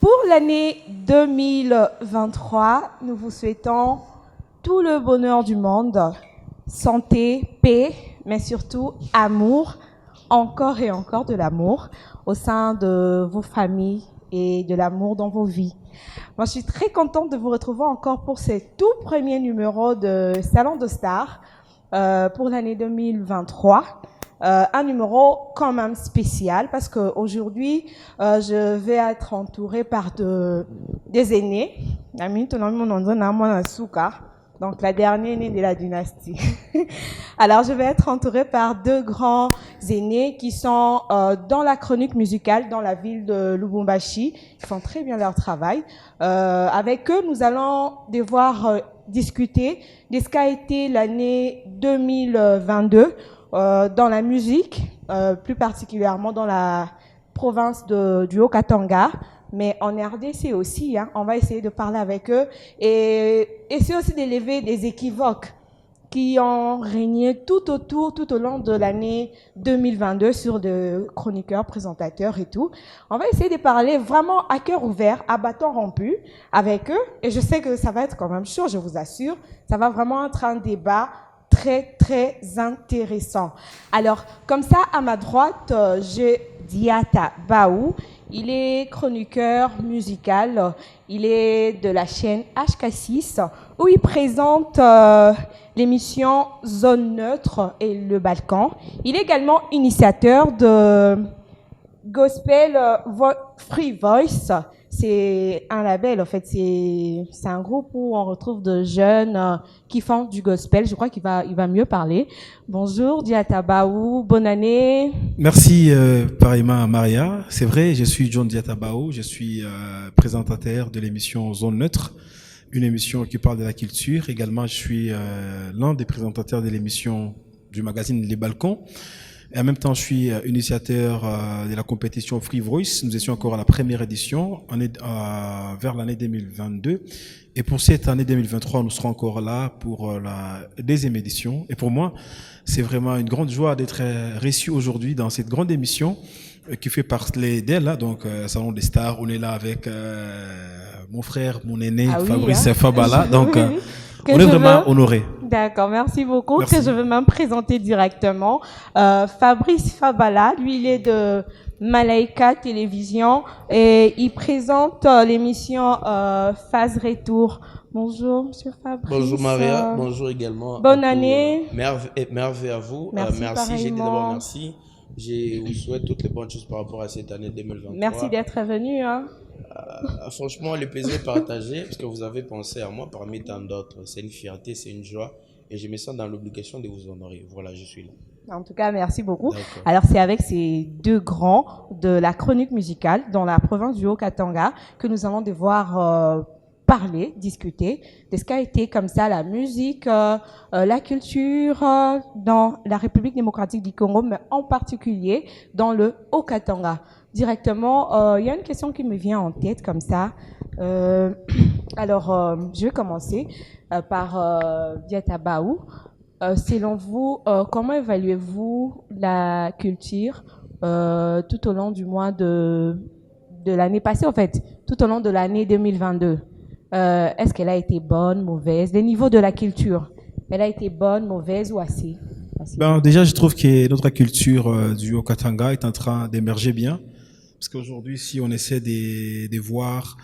Pour l'année 2023, nous vous souhaitons tout le bonheur du monde, santé, paix, mais surtout amour, encore et encore de l'amour au sein de vos familles et de l'amour dans vos vies. Moi, je suis très contente de vous retrouver encore pour ce tout premier numéro de Salon de Stars pour l'année 2023. Un numéro quand même spécial parce qu'aujourd'hui, je vais être entourée par des aînés. Donc, la dernière aînée de la dynastie. Alors, je vais être entourée par deux grands aînés qui sont dans la chronique musicale dans la ville de Lubumbashi. Ils font très bien leur travail. Avec eux, nous allons devoir discuter de ce qu'a été l'année 2022 dans la musique, plus particulièrement dans la province du Haut-Katanga, mais en RDC aussi. On va essayer de parler avec eux et essayer aussi d'élever des équivoques qui ont régné tout au long de l'année 2022 sur des chroniqueurs, présentateurs et tout. On va essayer de parler vraiment à cœur ouvert, à bâton rompu avec eux. Et je sais que ça va être quand même chaud, je vous assure. Ça va vraiment être un débat très, très intéressant. Alors, comme ça, à ma droite, j'ai Diata Baou. Il est chroniqueur musical. Il est de la chaîne HK6 où il présente l'émission Zone Neutre et Le Balkan. Il est également initiateur de Gospel Free Voice. C'est un label, en fait, c'est un groupe où on retrouve de jeunes qui font du gospel. Je crois qu'il va mieux parler. Bonjour, Diatabaou, bonne année. Merci pareillement Maria. C'est vrai, je suis John Diatabaou, je suis présentateur de l'émission Zone Neutre, une émission qui parle de la culture. Également, je suis l'un des présentateurs de l'émission du magazine Les Balcons. Et en même temps, je suis initiateur de la compétition Free Voice. Nous étions encore à la première édition, vers l'année 2022. Et pour cette année 2023, nous serons encore là pour la deuxième édition. Et pour moi, c'est vraiment une grande joie d'être reçu aujourd'hui dans cette grande émission qui fait partie d'elle. Donc, Salon des Stars, on est là avec mon frère, mon aîné, Fabrice Fabala. Donc, on est vraiment honorés. D'accord, merci beaucoup. Merci. Que je vais même présenter directement. Fabrice Fabala, lui, il est de Malaika Télévision et il présente l'émission Phase Retour. Bonjour, Monsieur Fabrice. Bonjour Maria, bonjour également. Bonne année. Merveille à vous. Merci, j'ai dit d'abord merci. Je vous souhaite toutes les bonnes choses par rapport à cette année 2023. Merci d'être venu. Franchement, le plaisir est partagé parce que vous avez pensé à moi parmi tant d'autres. C'est une fierté, c'est une joie et je me sens dans l'obligation de vous honorer. Voilà, je suis là. En tout cas, merci beaucoup. Alors, c'est avec ces deux grands de la chronique musicale dans la province du Haut-Katanga que nous allons devoir parler, discuter de ce qu'a été comme ça la musique, la culture dans la République démocratique du Congo, mais en particulier dans le Haut-Katanga. Directement, il y a une question qui me vient en tête comme ça. Alors, je vais commencer par Diatabaou. Selon vous, comment évaluez-vous la culture tout au long du mois de l'année passée, en fait, tout au long de l'année 2022? Est-ce qu'elle a été bonne, mauvaise? Les niveaux de la culture, elle a été bonne, mauvaise ou assez? Déjà, je trouve que notre culture du Haut-Katanga est en train d'émerger bien. Parce qu'aujourd'hui, si on essaie de voir,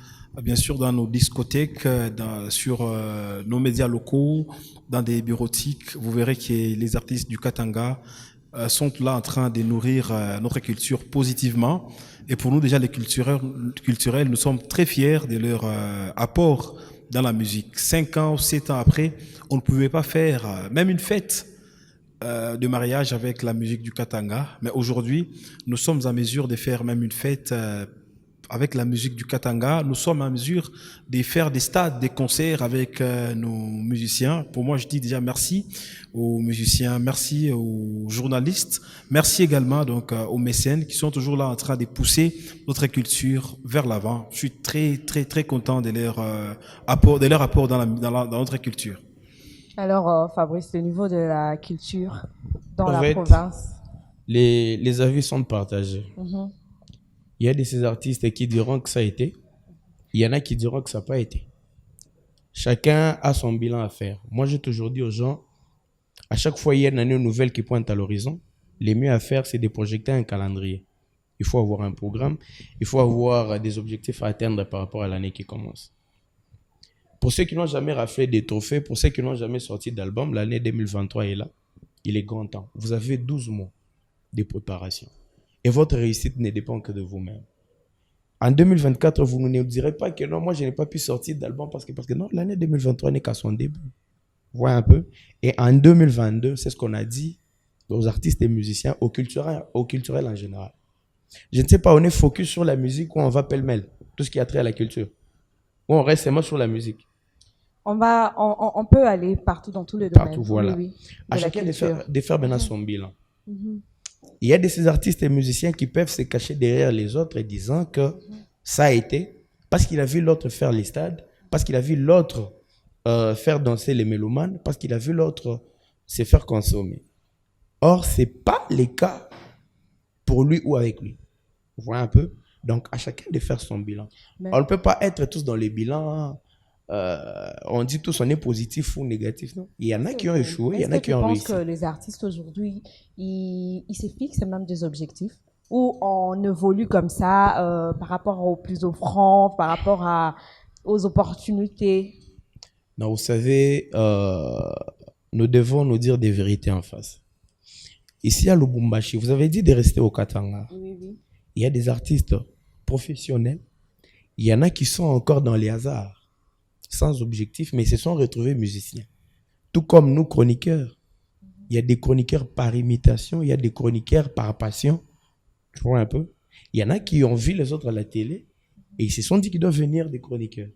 bien sûr, dans nos discothèques, sur nos médias locaux, dans des bureautiques, vous verrez que les artistes du Katanga sont là en train de nourrir notre culture positivement. Et pour nous, déjà, les culturels, nous sommes très fiers de leur apport dans la musique. 5 ans ou 7 ans après, on ne pouvait pas faire même une fête de mariage avec la musique du Katanga. Mais aujourd'hui, nous sommes en mesure de faire même une fête avec la musique du Katanga. Nous sommes en mesure de faire des stades, des concerts avec nos musiciens. Pour moi, je dis déjà merci aux musiciens, merci aux journalistes, merci également donc aux mécènes qui sont toujours là en train de pousser notre culture vers l'avant. Je suis très, très, très content de leur apport dans notre culture. Alors, Fabrice, le niveau de la culture dans la fait, province? Les avis sont partagés. Il y a de ces artistes qui diront que ça a été. Il y en a qui diront que ça n'a pas été. Chacun a son bilan à faire. Moi, j'ai toujours dit aux gens, à chaque fois il y a une année nouvelle qui pointe à l'horizon, le mieux à faire, c'est de projeter un calendrier. Il faut avoir un programme, il faut avoir des objectifs à atteindre par rapport à l'année qui commence. Pour ceux qui n'ont jamais raflé des trophées, pour ceux qui n'ont jamais sorti d'album, l'année 2023 est là. Il est grand temps. Vous avez 12 mois de préparation. Et votre réussite ne dépend que de vous-même. En 2024, vous ne nous direz pas que non, moi je n'ai pas pu sortir d'album parce que non, l'année 2023 n'est qu'à son début. Vous voyez un peu? Et en 2022, c'est ce qu'on a dit aux artistes et musiciens, aux culturels en général. Je ne sais pas, on est focus sur la musique ou on va pêle-mêle, tout ce qui a trait à la culture. Ou on reste seulement sur la musique. On peut aller partout dans tous les domaines. Partout, voilà. Oui, oui, à chacun de faire maintenant son bilan. Mhm. Il y a de ces artistes et musiciens qui peuvent se cacher derrière les autres et disant que ça a été parce qu'il a vu l'autre faire les stades, parce qu'il a vu l'autre faire danser les mélomanes, parce qu'il a vu l'autre se faire consommer. Or, ce n'est pas le cas pour lui ou avec lui. Vous voyez un peu? Donc, à chacun de faire son bilan. Mais on ne peut pas être tous dans les bilans. On dit tous on est positif ou négatif. Non? Il y en a qui ont échoué, il y en a qui ont réussi. Est-ce que tu penses que les artistes aujourd'hui, ils se fixent même des objectifs ou on évolue comme ça par rapport aux plus offrants, par rapport aux opportunités? Non, vous savez, nous devons nous dire des vérités en face. Ici à Lubumbashi, vous avez dit de rester au Katanga. Oui, oui. Il y a des artistes professionnels. Il y en a qui sont encore dans les hasards, sans objectif, mais se sont retrouvés musiciens. Tout comme nous, chroniqueurs. Il y a des chroniqueurs par imitation, il y a des chroniqueurs par passion. Tu vois un peu? Il y en a qui ont vu les autres à la télé et ils se sont dit qu'ils doivent venir des chroniqueurs.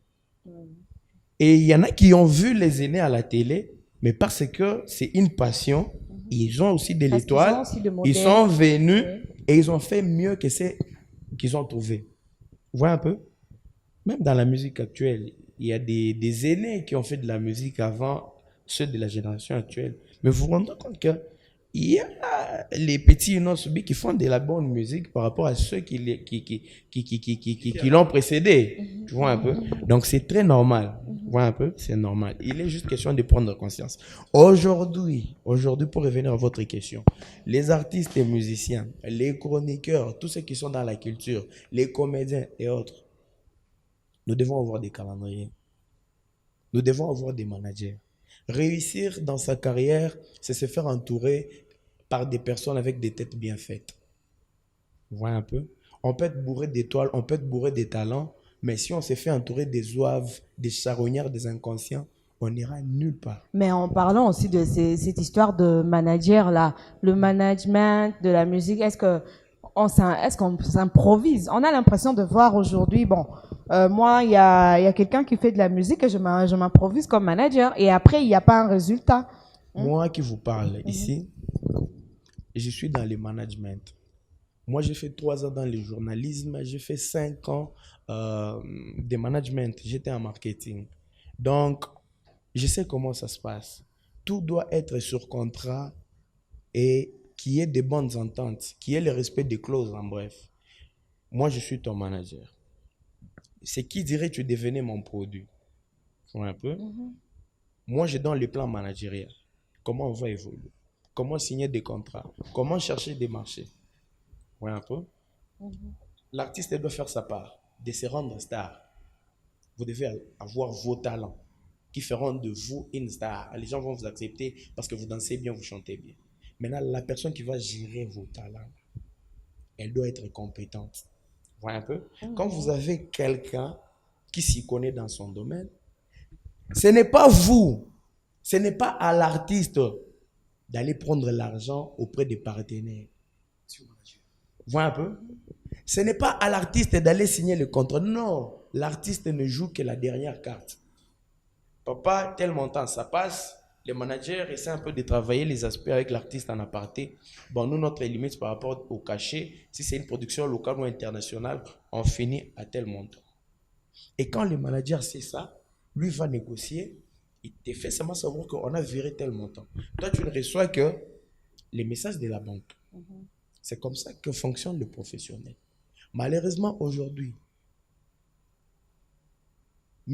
Et il y en a qui ont vu les aînés à la télé, mais parce que c'est une passion, ils ont aussi de l'étoile, ils sont venus et ils ont fait mieux que ce qu'ils ont trouvé. Vous voyez un peu? Même dans la musique actuelle, il y a des aînés qui ont fait de la musique avant ceux de la génération actuelle. Mais vous vous rendez compte qu'il y a les petits Inosubi qui font de la bonne musique par rapport à ceux qui l'ont précédé. Tu vois un peu? Donc c'est très normal. Tu vois un peu? C'est normal. Il est juste question de prendre conscience. Aujourd'hui, pour revenir à votre question, les artistes et musiciens, les chroniqueurs, tous ceux qui sont dans la culture, les comédiens et autres, nous devons avoir des calendriers. Nous devons avoir des managers. Réussir dans sa carrière, c'est se faire entourer par des personnes avec des têtes bien faites. Vous voyez un peu? On peut être bourré d'étoiles, on peut être bourré des talents, mais si on se fait entourer des zouaves, des charognards, des inconscients, on n'ira nulle part. Mais en parlant aussi de cette histoire de manager là, le management de la musique, est-ce qu'on s'improvise? On a l'impression de voir aujourd'hui, bon, moi, il y a quelqu'un qui fait de la musique et je m'improvise comme manager et après, il n'y a pas un résultat. Moi qui vous parle ici, je suis dans le management. Moi, j'ai fait 3 ans dans le journalisme, j'ai fait 5 ans de management, j'étais en marketing. Donc, je sais comment ça se passe. Tout doit être sur contrat et qu'il y ait des bonnes ententes, qu'il y ait le respect des clauses, en bref. Moi, je suis ton manager. C'est qui dirait que tu devenais mon produit? Tu vois un peu? Moi, je donne le plan managérial. Comment on va évoluer? Comment signer des contrats? Comment chercher des marchés? Tu vois un peu? L'artiste doit faire sa part, de se rendre star. Vous devez avoir vos talents qui feront de vous une star. Les gens vont vous accepter parce que vous dansez bien, vous chantez bien. Maintenant, la personne qui va gérer vos talents, elle doit être compétente. Vous voyez un peu? Quand vous avez quelqu'un qui s'y connaît dans son domaine, ce n'est pas vous, ce n'est pas à l'artiste d'aller prendre l'argent auprès des partenaires. Vous voyez un peu? Ce n'est pas à l'artiste d'aller signer le contrat. Non, l'artiste ne joue que la dernière carte. Papa, tel montant, ça passe. Le manager essaie un peu de travailler les aspects avec l'artiste en aparté. Bon, nous, notre limite par rapport au cachet, si c'est une production locale ou internationale, on finit à tel montant. Et quand le manager sait ça, lui va négocier, il te fait seulement savoir qu'on a viré tel montant. Toi, tu ne reçois que les messages de la banque. C'est comme ça que fonctionne le professionnel. Malheureusement, aujourd'hui,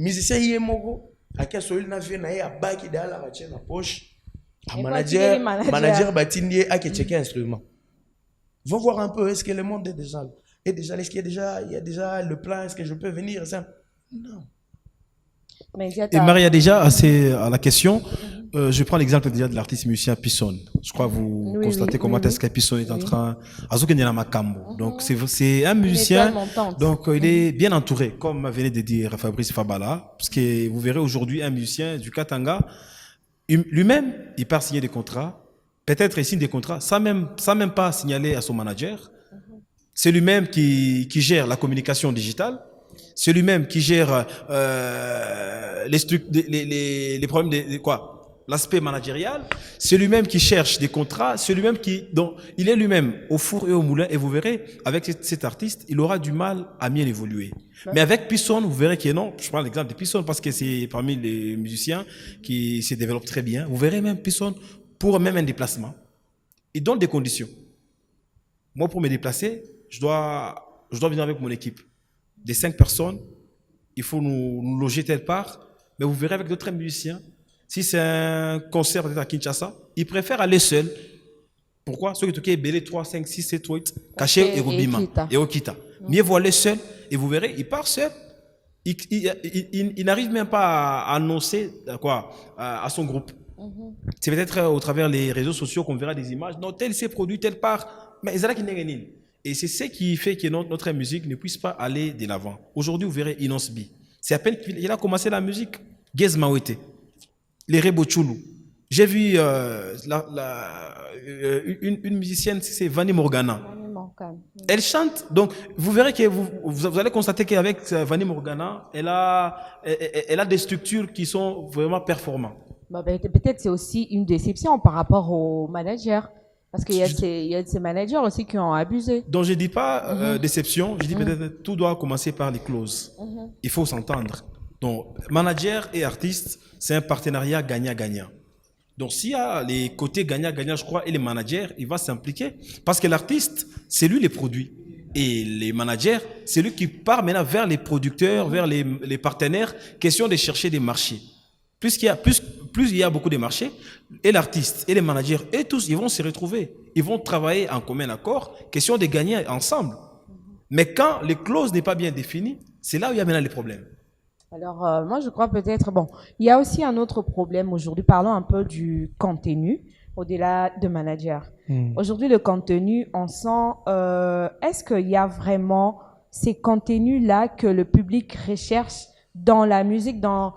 musicien y est moko à quel soit il n'a fait naïe à bas qui derrière la matière dans la poche à Et manager batindi à qui checker instrument. Va voir un peu est-ce que le monde est déjà là. Et déjà est-ce qu'il y a déjà le plan, est-ce que je peux venir ça? Non. Et Maria, déjà, à la question, je prends l'exemple déjà de l'artiste musicien Pisson. Je crois que vous constatez comment est-ce que Pisson est en train... Donc, c'est un musicien, donc il est bien entouré, comme venait de dire Fabrice Fabala, parce que vous verrez aujourd'hui un musicien du Katanga, lui-même, il part signer des contrats, peut-être il signe des contrats, sans même pas signaler à son manager. C'est lui-même qui gère la communication digitale. C'est lui-même qui gère les problèmes l'aspect managérial. C'est lui-même qui cherche des contrats. C'est lui-même il est lui-même au four et au moulin. Et vous verrez, avec cet artiste, il aura du mal à mieux évoluer. Ouais. Mais avec Pisson, vous verrez qu'il est non. Je prends l'exemple de Pisson parce que c'est parmi les musiciens qui se développent très bien. Vous verrez même Pisson, pour même un déplacement, il donne des conditions. Moi, pour me déplacer, je dois venir avec mon équipe. Des 5 personnes, il faut nous loger telle part. Mais vous verrez avec d'autres musiciens, si c'est un concert peut-être à Kinshasa, ils préfèrent aller seuls. Pourquoi? Ceux qui ont belé 3, 5, 6, 7, 8, cachés et Robima et Okita. Mieux vaut aller seul et vous verrez, il part seul. Il n'arrive même pas à annoncer à son groupe. C'est peut-être au travers des réseaux sociaux qu'on verra des images. Non, tel s'est produit, telle part. Mais ils n'est. Et c'est ce qui fait que notre musique ne puisse pas aller de l'avant. Aujourd'hui, vous verrez Inons B. C'est à peine qu'il a commencé la musique. Gez Mawete, les Rebochulu. J'ai vu une musicienne, c'est Vanny Morgana. Elle chante. Donc, vous verrez que vous allez constater qu'avec Vanny Morgana, elle a des structures qui sont vraiment performantes. Peut-être c'est aussi une déception par rapport aux managers. Parce qu'il y a ces managers aussi qui ont abusé. Donc je ne dis pas déception, je dis peut-être tout doit commencer par les clauses. Il faut s'entendre. Donc manager et artiste, c'est un partenariat gagnant-gagnant. Donc s'il y a les côtés gagnant-gagnant, je crois, et les managers, il va s'impliquer. Parce que l'artiste, c'est lui les produits. Et les managers, c'est lui qui part maintenant vers les producteurs, vers les partenaires, question de chercher des marchés. Plus il y a beaucoup de marchés, et l'artiste, et les managers, et tous, ils vont se retrouver. Ils vont travailler en commun accord, question de gagner ensemble. Mais quand les clauses n'est pas bien définies, c'est là où il y a maintenant les problèmes. Alors, moi, je crois peut-être, il y a aussi un autre problème aujourd'hui. Parlons un peu du contenu, au-delà de manager. Aujourd'hui, le contenu, on sent, est-ce qu'il y a vraiment ces contenus-là que le public recherche dans la musique, dans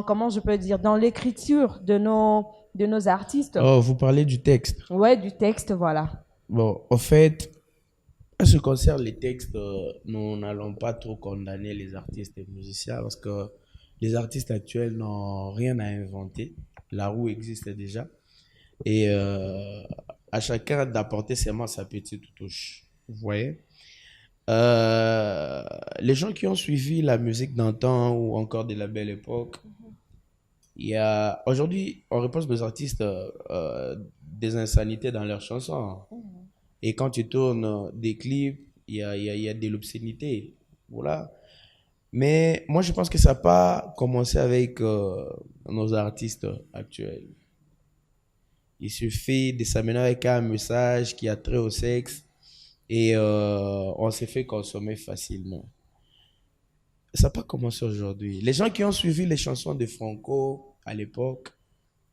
comment je peux dire, dans l'écriture de nos artistes? Oh, vous parlez du texte. Ouais, du texte, voilà. Bon, en fait, en ce qui concerne les textes, nous n'allons pas trop condamner les artistes et musiciens parce que les artistes actuels n'ont rien à inventer. La roue existe déjà. Et à chacun d'apporter seulement sa petite touche. Vous voyez? Les gens qui ont suivi la musique d'antan ou encore de la belle époque, aujourd'hui, on reproche aux artistes des insanités dans leurs chansons. Et quand tu tournes des clips, il y a de l'obscénité. Voilà. Mais moi, je pense que ça n'a pas commencé avec nos artistes actuels. Il suffit de s'amener avec un message qui a trait au sexe et on s'est fait consommer facilement. Ça n'a pas commencé aujourd'hui. Les gens qui ont suivi les chansons de Franco à l'époque,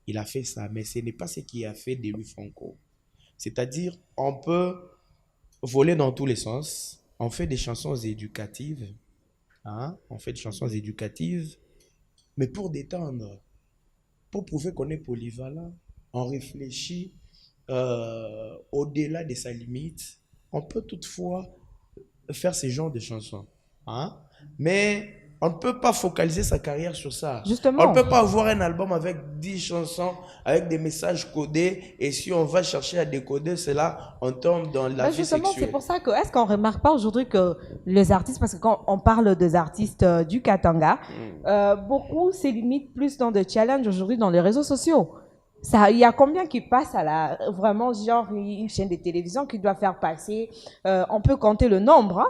il a fait ça, mais ce n'est pas ce qui a fait de lui Franco. C'est-à-dire, on peut voler dans tous les sens. On fait des chansons éducatives. On fait des chansons éducatives, mais pour détendre, pour prouver qu'on est polyvalent, on réfléchit au-delà de sa limite. On peut toutefois faire ce genre de chansons. Mais on ne peut pas focaliser sa carrière sur ça. Justement. On ne peut pas avoir un album avec 10 chansons, avec des messages codés. Et si on va chercher à décoder cela, on tombe dans la vie justement, sexuelle. c'est pour ça que, est-ce qu'on ne remarque pas aujourd'hui que les artistes, parce que quand on parle des artistes du Katanga, beaucoup se limitent plus dans des challenges aujourd'hui dans les réseaux sociaux. Il y a combien qui passent à vraiment genre une chaîne de télévision qui doit faire passer, on peut compter le nombre,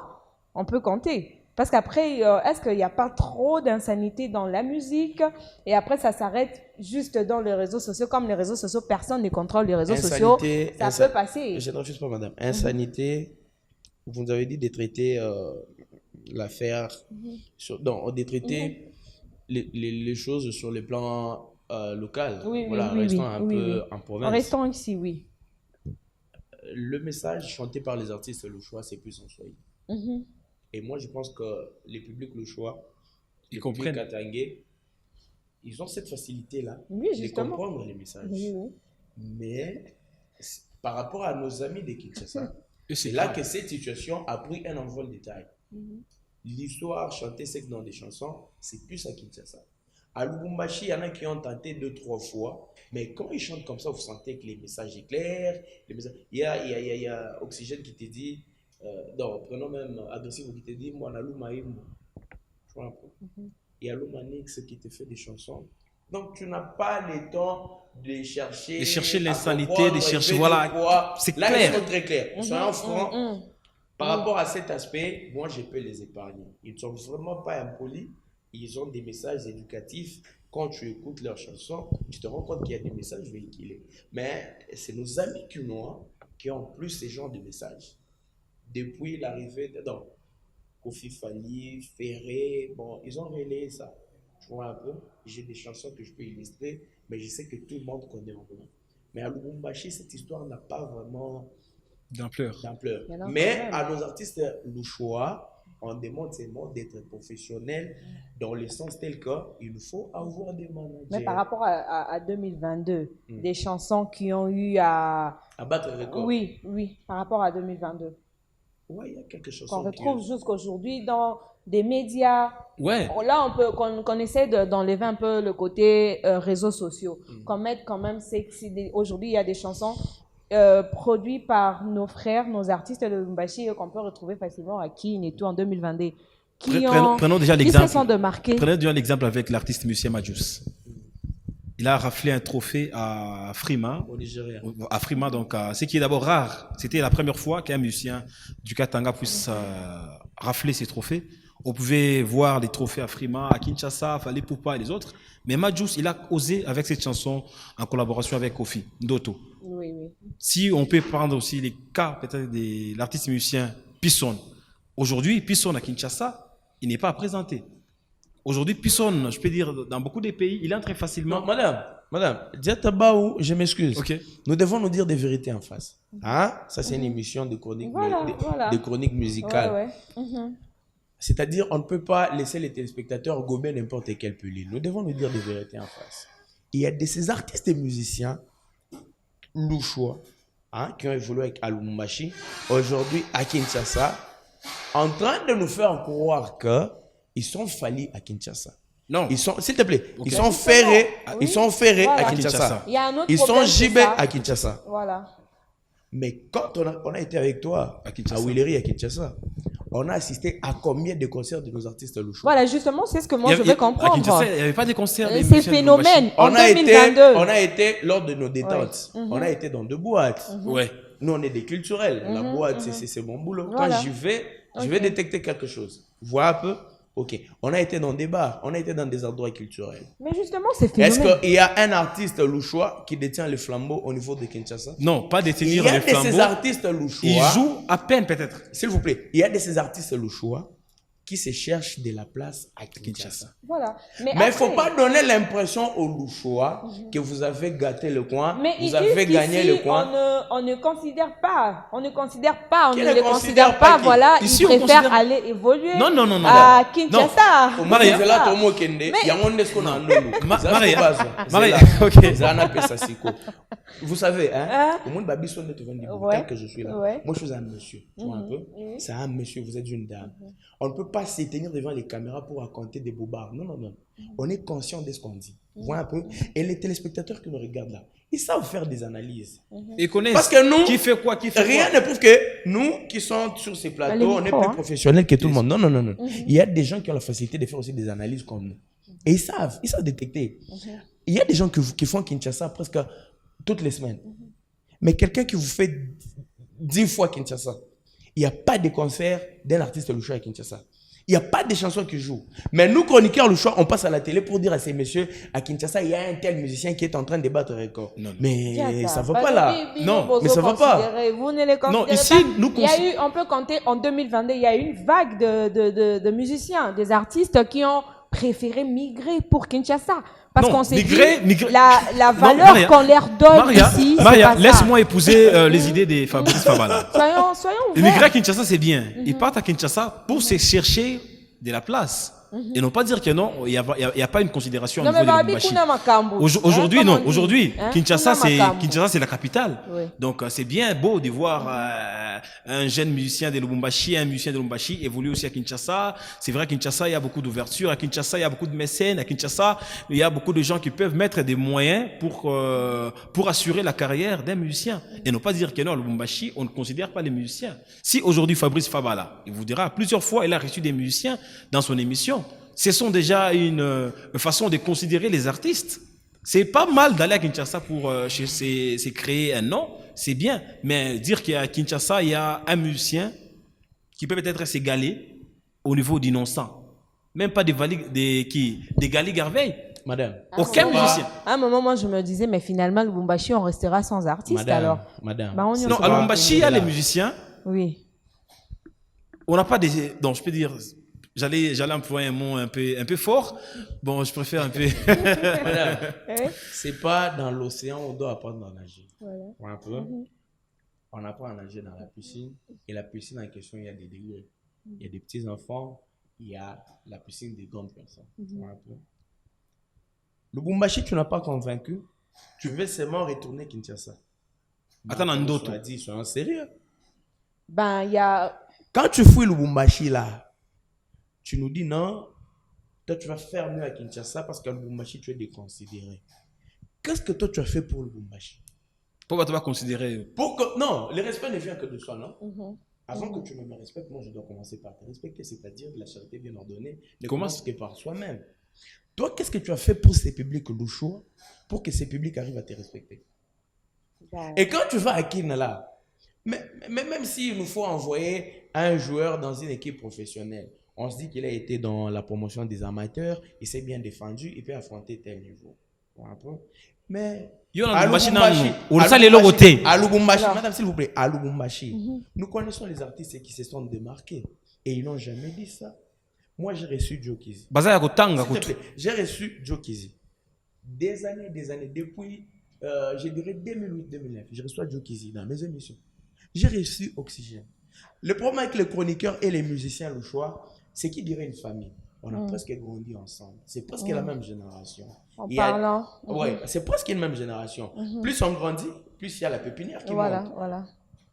on peut compter. Parce qu'après, est-ce qu'il n'y a pas trop d'insanité dans la musique et après ça s'arrête juste dans les réseaux sociaux? Comme les réseaux sociaux, personne ne contrôle les réseaux sociaux. Ça peut passer. Je ne refuse pas, madame. Insanité, vous nous avez dit de traiter l'affaire, de traiter les choses sur le plan local. Restons un peu en province. Restons ici, oui. Le message chanté par les artistes, le choix, c'est plus en Swahili. Et moi, je pense que les publics le choix, les publics katangais, ils ont cette facilité-là de comprendre les messages. Mais par rapport à nos amis de Kinshasa, c'est là que cette situation a pris un envol de taille. L'histoire chantée sexe dans des chansons, c'est plus à Kinshasa. À Lubumbashi, il y en a qui ont tenté 2-3 fois, mais quand ils chantent comme ça, vous sentez que les messages sont clairs. Il y a Oxygène qui te dit, prenons même Agressif qui te dit, moi, il y a Lumanix qui te fait des chansons. Donc, tu n'as pas le temps de chercher. De chercher l'insanité, de chercher, voilà. C'est clair. Là, ils sont très clairs. Soyons francs. Par rapport à cet aspect, moi, je peux les épargner. Ils ne sont vraiment pas impolis. Ils ont des messages éducatifs. Quand tu écoutes leurs chansons, tu te rends compte qu'il y a des messages véhiculés. Mais c'est nos amis cunois qui ont plus ce genre de messages. Depuis l'arrivée de Kofi Fali, Ferré, ils ont relayé ça. Tu vois un peu, j'ai des chansons que je peux illustrer, mais je sais que tout le monde connaît en blanc. Mais à Lubumbashi, cette histoire n'a pas vraiment d'ampleur. Mais à nos artistes louchois, on demande seulement d'être professionnels dans le sens tel qu'il faut avoir des managers. Mais par rapport à 2022, des chansons qui ont eu à battre le record. Oui, par rapport à 2022. Oui, il y a quelque chose qu'on retrouve jusqu'aujourd'hui dans des médias. Là, qu'on essaie d'enlever un peu le côté réseaux sociaux. Qu'on mette quand même, aujourd'hui, il y a des chansons produites par nos frères, nos artistes de Lubumbashi qu'on peut retrouver facilement à Kin et tout en 2022. Prenons déjà l'exemple. Qui se sont démarqués. Prenons déjà l'exemple avec l'artiste Monsieur Majus. Il a raflé un trophée à Frima. Au Nigeria. À Frima, donc, ce qui est d'abord rare. C'était la première fois qu'un musicien du Katanga puisse rafler ses trophées. On pouvait voir les trophées à Frima, à Kinshasa, Fali Poupa et les autres. Mais Majus, il a osé avec cette chanson en collaboration avec Kofi Ndoto. Oui. Si on peut prendre aussi les cas peut-être de l'artiste musicien Pisson. Aujourd'hui, Pisson à Kinshasa, il n'est pas présenté. Aujourd'hui, Pisson, je peux dire, dans beaucoup de pays, il entre facilement. Non, madame, Diatabaou, je m'excuse. Okay. Nous devons nous dire des vérités en face. Ça, c'est une émission de chronique, de chronique musicale. C'est-à-dire, on ne peut pas laisser les téléspectateurs gober n'importe quel pull. Nous devons nous dire des vérités en face. Il y a de ces artistes et musiciens louchois qui ont évolué avec Lubumbashi, aujourd'hui à Kinshasa, en train de nous faire croire qu'ils sont Fali à Kinshasa. Non. S'il te plaît, ils sont ferrés, à Kinshasa. Ils sont Jibé à Kinshasa. Voilà. Mais quand on a été avec toi à Willery à Kinshasa, on a assisté à combien de concerts de nos artistes louchois? Voilà, justement, c'est ce que moi je veux comprendre. À Kinshasa, il n'y avait pas de concerts. Ces phénomènes en 2022. On a été lors de nos détentes. On a été dans 2 boîtes. Nous, on est des culturels. La boîte, c'est mon boulot. Voilà. Quand je vais détecter quelque chose. Vois un peu. Ok, on a été dans des bars, on a été dans des endroits culturels. Mais justement, c'est phénomène. Est-ce qu'il y a un artiste louchois qui détient le flambeau au niveau de Kinshasa? Non, pas détenir le flambeau. Il y a de ces artistes louchois. Ils jouent à peine peut-être. S'il vous plaît, il y a de ces artistes louchois qui se cherchent de la place à Kinshasa. Voilà. Mais il ne faut pas donner l'impression aux louchois que vous avez gâté le coin, vous avez gagné le coin. On ne considère pas, on ne les considère pas, voilà, ils préfèrent aller évoluer à Kinshasa. Vous savez, au monde que je suis là, moi je suis un monsieur, tu vois un peu, c'est un monsieur, vous êtes une dame. On ne peut pas se tenir devant les caméras pour raconter des bobards. Non. On est conscient de ce qu'on dit. Vois un peu. Et les téléspectateurs qui nous regardent là, ils savent faire des analyses. Ils connaissent. Parce que nous, qui fait quoi, rien ne prouve que nous qui sommes sur ces plateaux, on est plus professionnels que tout le monde. Non. Il y a des gens qui ont la facilité de faire aussi des analyses comme nous. Et ils savent détecter. Il y a des gens qui font Kinshasa presque toutes les semaines. Mais quelqu'un qui vous fait 10 fois Kinshasa, il n'y a pas de concert d'un artiste louchois à Kinshasa. Il n'y a pas de chansons qui jouent. Mais nous, chroniqueurs, le choix, on passe à la télé pour dire à ces messieurs, à Kinshasa, il y a un tel musicien qui est en train de battre le record. Non. Mais ça ne va pas là. Non, mais ça ne va pas. Vous ne les considérez Non, ici, pas. nous Il y a eu, on peut compter en 2022, il y a eu une vague de musiciens, des artistes qui ont préféré migrer pour Kinshasa. Parce qu'on s'est dit, la valeur qu'on leur donne ici, Maria, laisse-moi épouser les idées des Fabrice Fabala. Soyons ouverts. Immigrer à Kinshasa, c'est bien. Ils partent à Kinshasa pour se chercher de la place. Et non pas dire que non, il n'y a pas une considération au niveau de Lubumbashi. Aujourd'hui, non. Aujourd'hui, Kinshasa, c'est la capitale. Oui. Donc, c'est bien beau de voir un jeune musicien de Lubumbashi, un musicien de Lubumbashi évoluer aussi à Kinshasa. C'est vrai, à Kinshasa, il y a beaucoup d'ouverture. À Kinshasa, il y a beaucoup de mécènes. À Kinshasa, il y a beaucoup de gens qui peuvent mettre des moyens pour assurer la carrière d'un musicien. Et non pas dire que non, à Lubumbashi, on ne considère pas les musiciens. Si aujourd'hui, Fabrice Fabala, il vous dira plusieurs fois, il a reçu des musiciens dans son émission. Ce sont déjà une façon de considérer les artistes. C'est pas mal d'aller à Kinshasa pour se créer un nom, c'est bien. Mais dire qu'à Kinshasa, il y a un musicien qui peut peut-être s'égaler au niveau d'innocent. Même pas des Gali Garveille. Madame. Aucun musicien. À un moment, moi, je me disais, mais finalement, Lubumbashi, on restera sans artiste alors. Madame. Bah, non, à Lubumbashi, il y a les musiciens. Oui. On n'a pas des... Donc, je peux dire... J'allais employer un mot un peu fort. Bon, je préfère un peu... C'est pas dans l'océan on doit apprendre à nager. Voilà. On apprend à nager dans la piscine. Et la piscine en question, il y a des degrés. Il y a des petits enfants. Il y a la piscine des grandes personnes. Lubumbashi, tu n'as pas convaincu. Tu veux seulement retourner Kinshasa. Attends, un d'autre. Sois sérieux. Ben, il y a... Quand tu fouilles Lubumbashi là, tu nous dis non, toi tu vas faire mieux à Kinshasa parce qu'à Lubumbashi tu es déconsidéré. Qu'est-ce que toi tu as fait pour Lubumbashi? Pourquoi tu vas considérer? Non, le respect ne vient que de soi, non? Avant que tu ne me respectes, moi je dois commencer par te respecter, c'est-à-dire de la charité bien ordonnée ne commence que par soi-même. Toi, qu'est-ce que tu as fait pour ces publics louchois pour que ces publics arrivent à te respecter? Et quand tu vas à Kin là, même s'il nous faut envoyer un joueur dans une équipe professionnelle, on se dit qu'il a été dans la promotion des amateurs, il s'est bien défendu, il peut affronter tel niveau. Mais à Lubumbashi, madame s'il vous plaît, à Lubumbashi, nous connaissons les artistes qui se sont démarqués et ils n'ont jamais dit ça. Moi j'ai reçu Joe Kizi. J'ai reçu Joe Kizi. Des années, depuis, je dirais 2008-2009, je reçois Joe Kizi dans mes émissions. J'ai reçu Oxygène. Le problème avec les chroniqueurs et les musiciens, le choix, c'est qui dirait une famille. On a presque grandi ensemble. C'est presque la même génération. En parlant. Oui, c'est presque une même génération. Plus on grandit, plus il y a la pépinière qui monte. Voilà.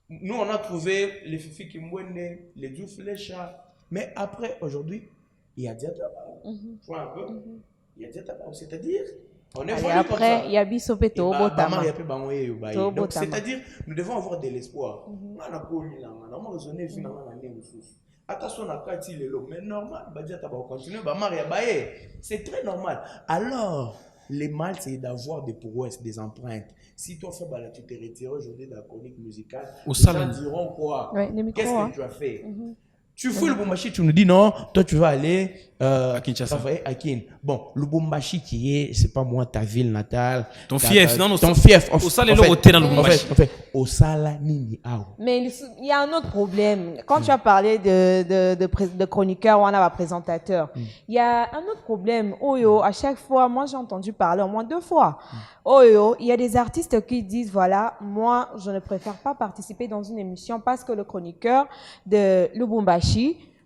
Nous, on a trouvé les Fifi Kimbwende, les Diouf, les chats. Mais après, aujourd'hui, il y a Diataba. Tu vois un peu? Il y a Diataba. C'est-à-dire, on est et après, il y a Bissopeto, Botama. Donc, c'est-à-dire, nous devons avoir de l'espoir. On a connu là, on a raisonné finalement l'année où attention à Kati Lelo, mais normal, continuer, c'est très normal. Alors, les mal, c'est d'avoir des prouesses, des empreintes. Si toi, tu t'es retiré aujourd'hui de la chronique musicale, les gens diront quoi? Qu'est-ce que tu as fait? Tu fous le Lubumbashi, tu nous dis non, toi tu vas aller à Kinshasa. À Kin. Bon, le Lubumbashi qui est, c'est pas moi, ta ville natale. Ton fief, non, ton fief. Au Sala Loroté dans Lubumbashi. En fait, au Sala Nini Ao. Mais il y a un autre problème. Quand tu as parlé de chroniqueur ou un présentateur, il y a un autre problème. Oyo, à chaque fois, moi j'ai entendu parler au moins 2 fois. Oyo, il y a des artistes qui disent voilà, moi je ne préfère pas participer dans une émission parce que le chroniqueur de Lubumbashi,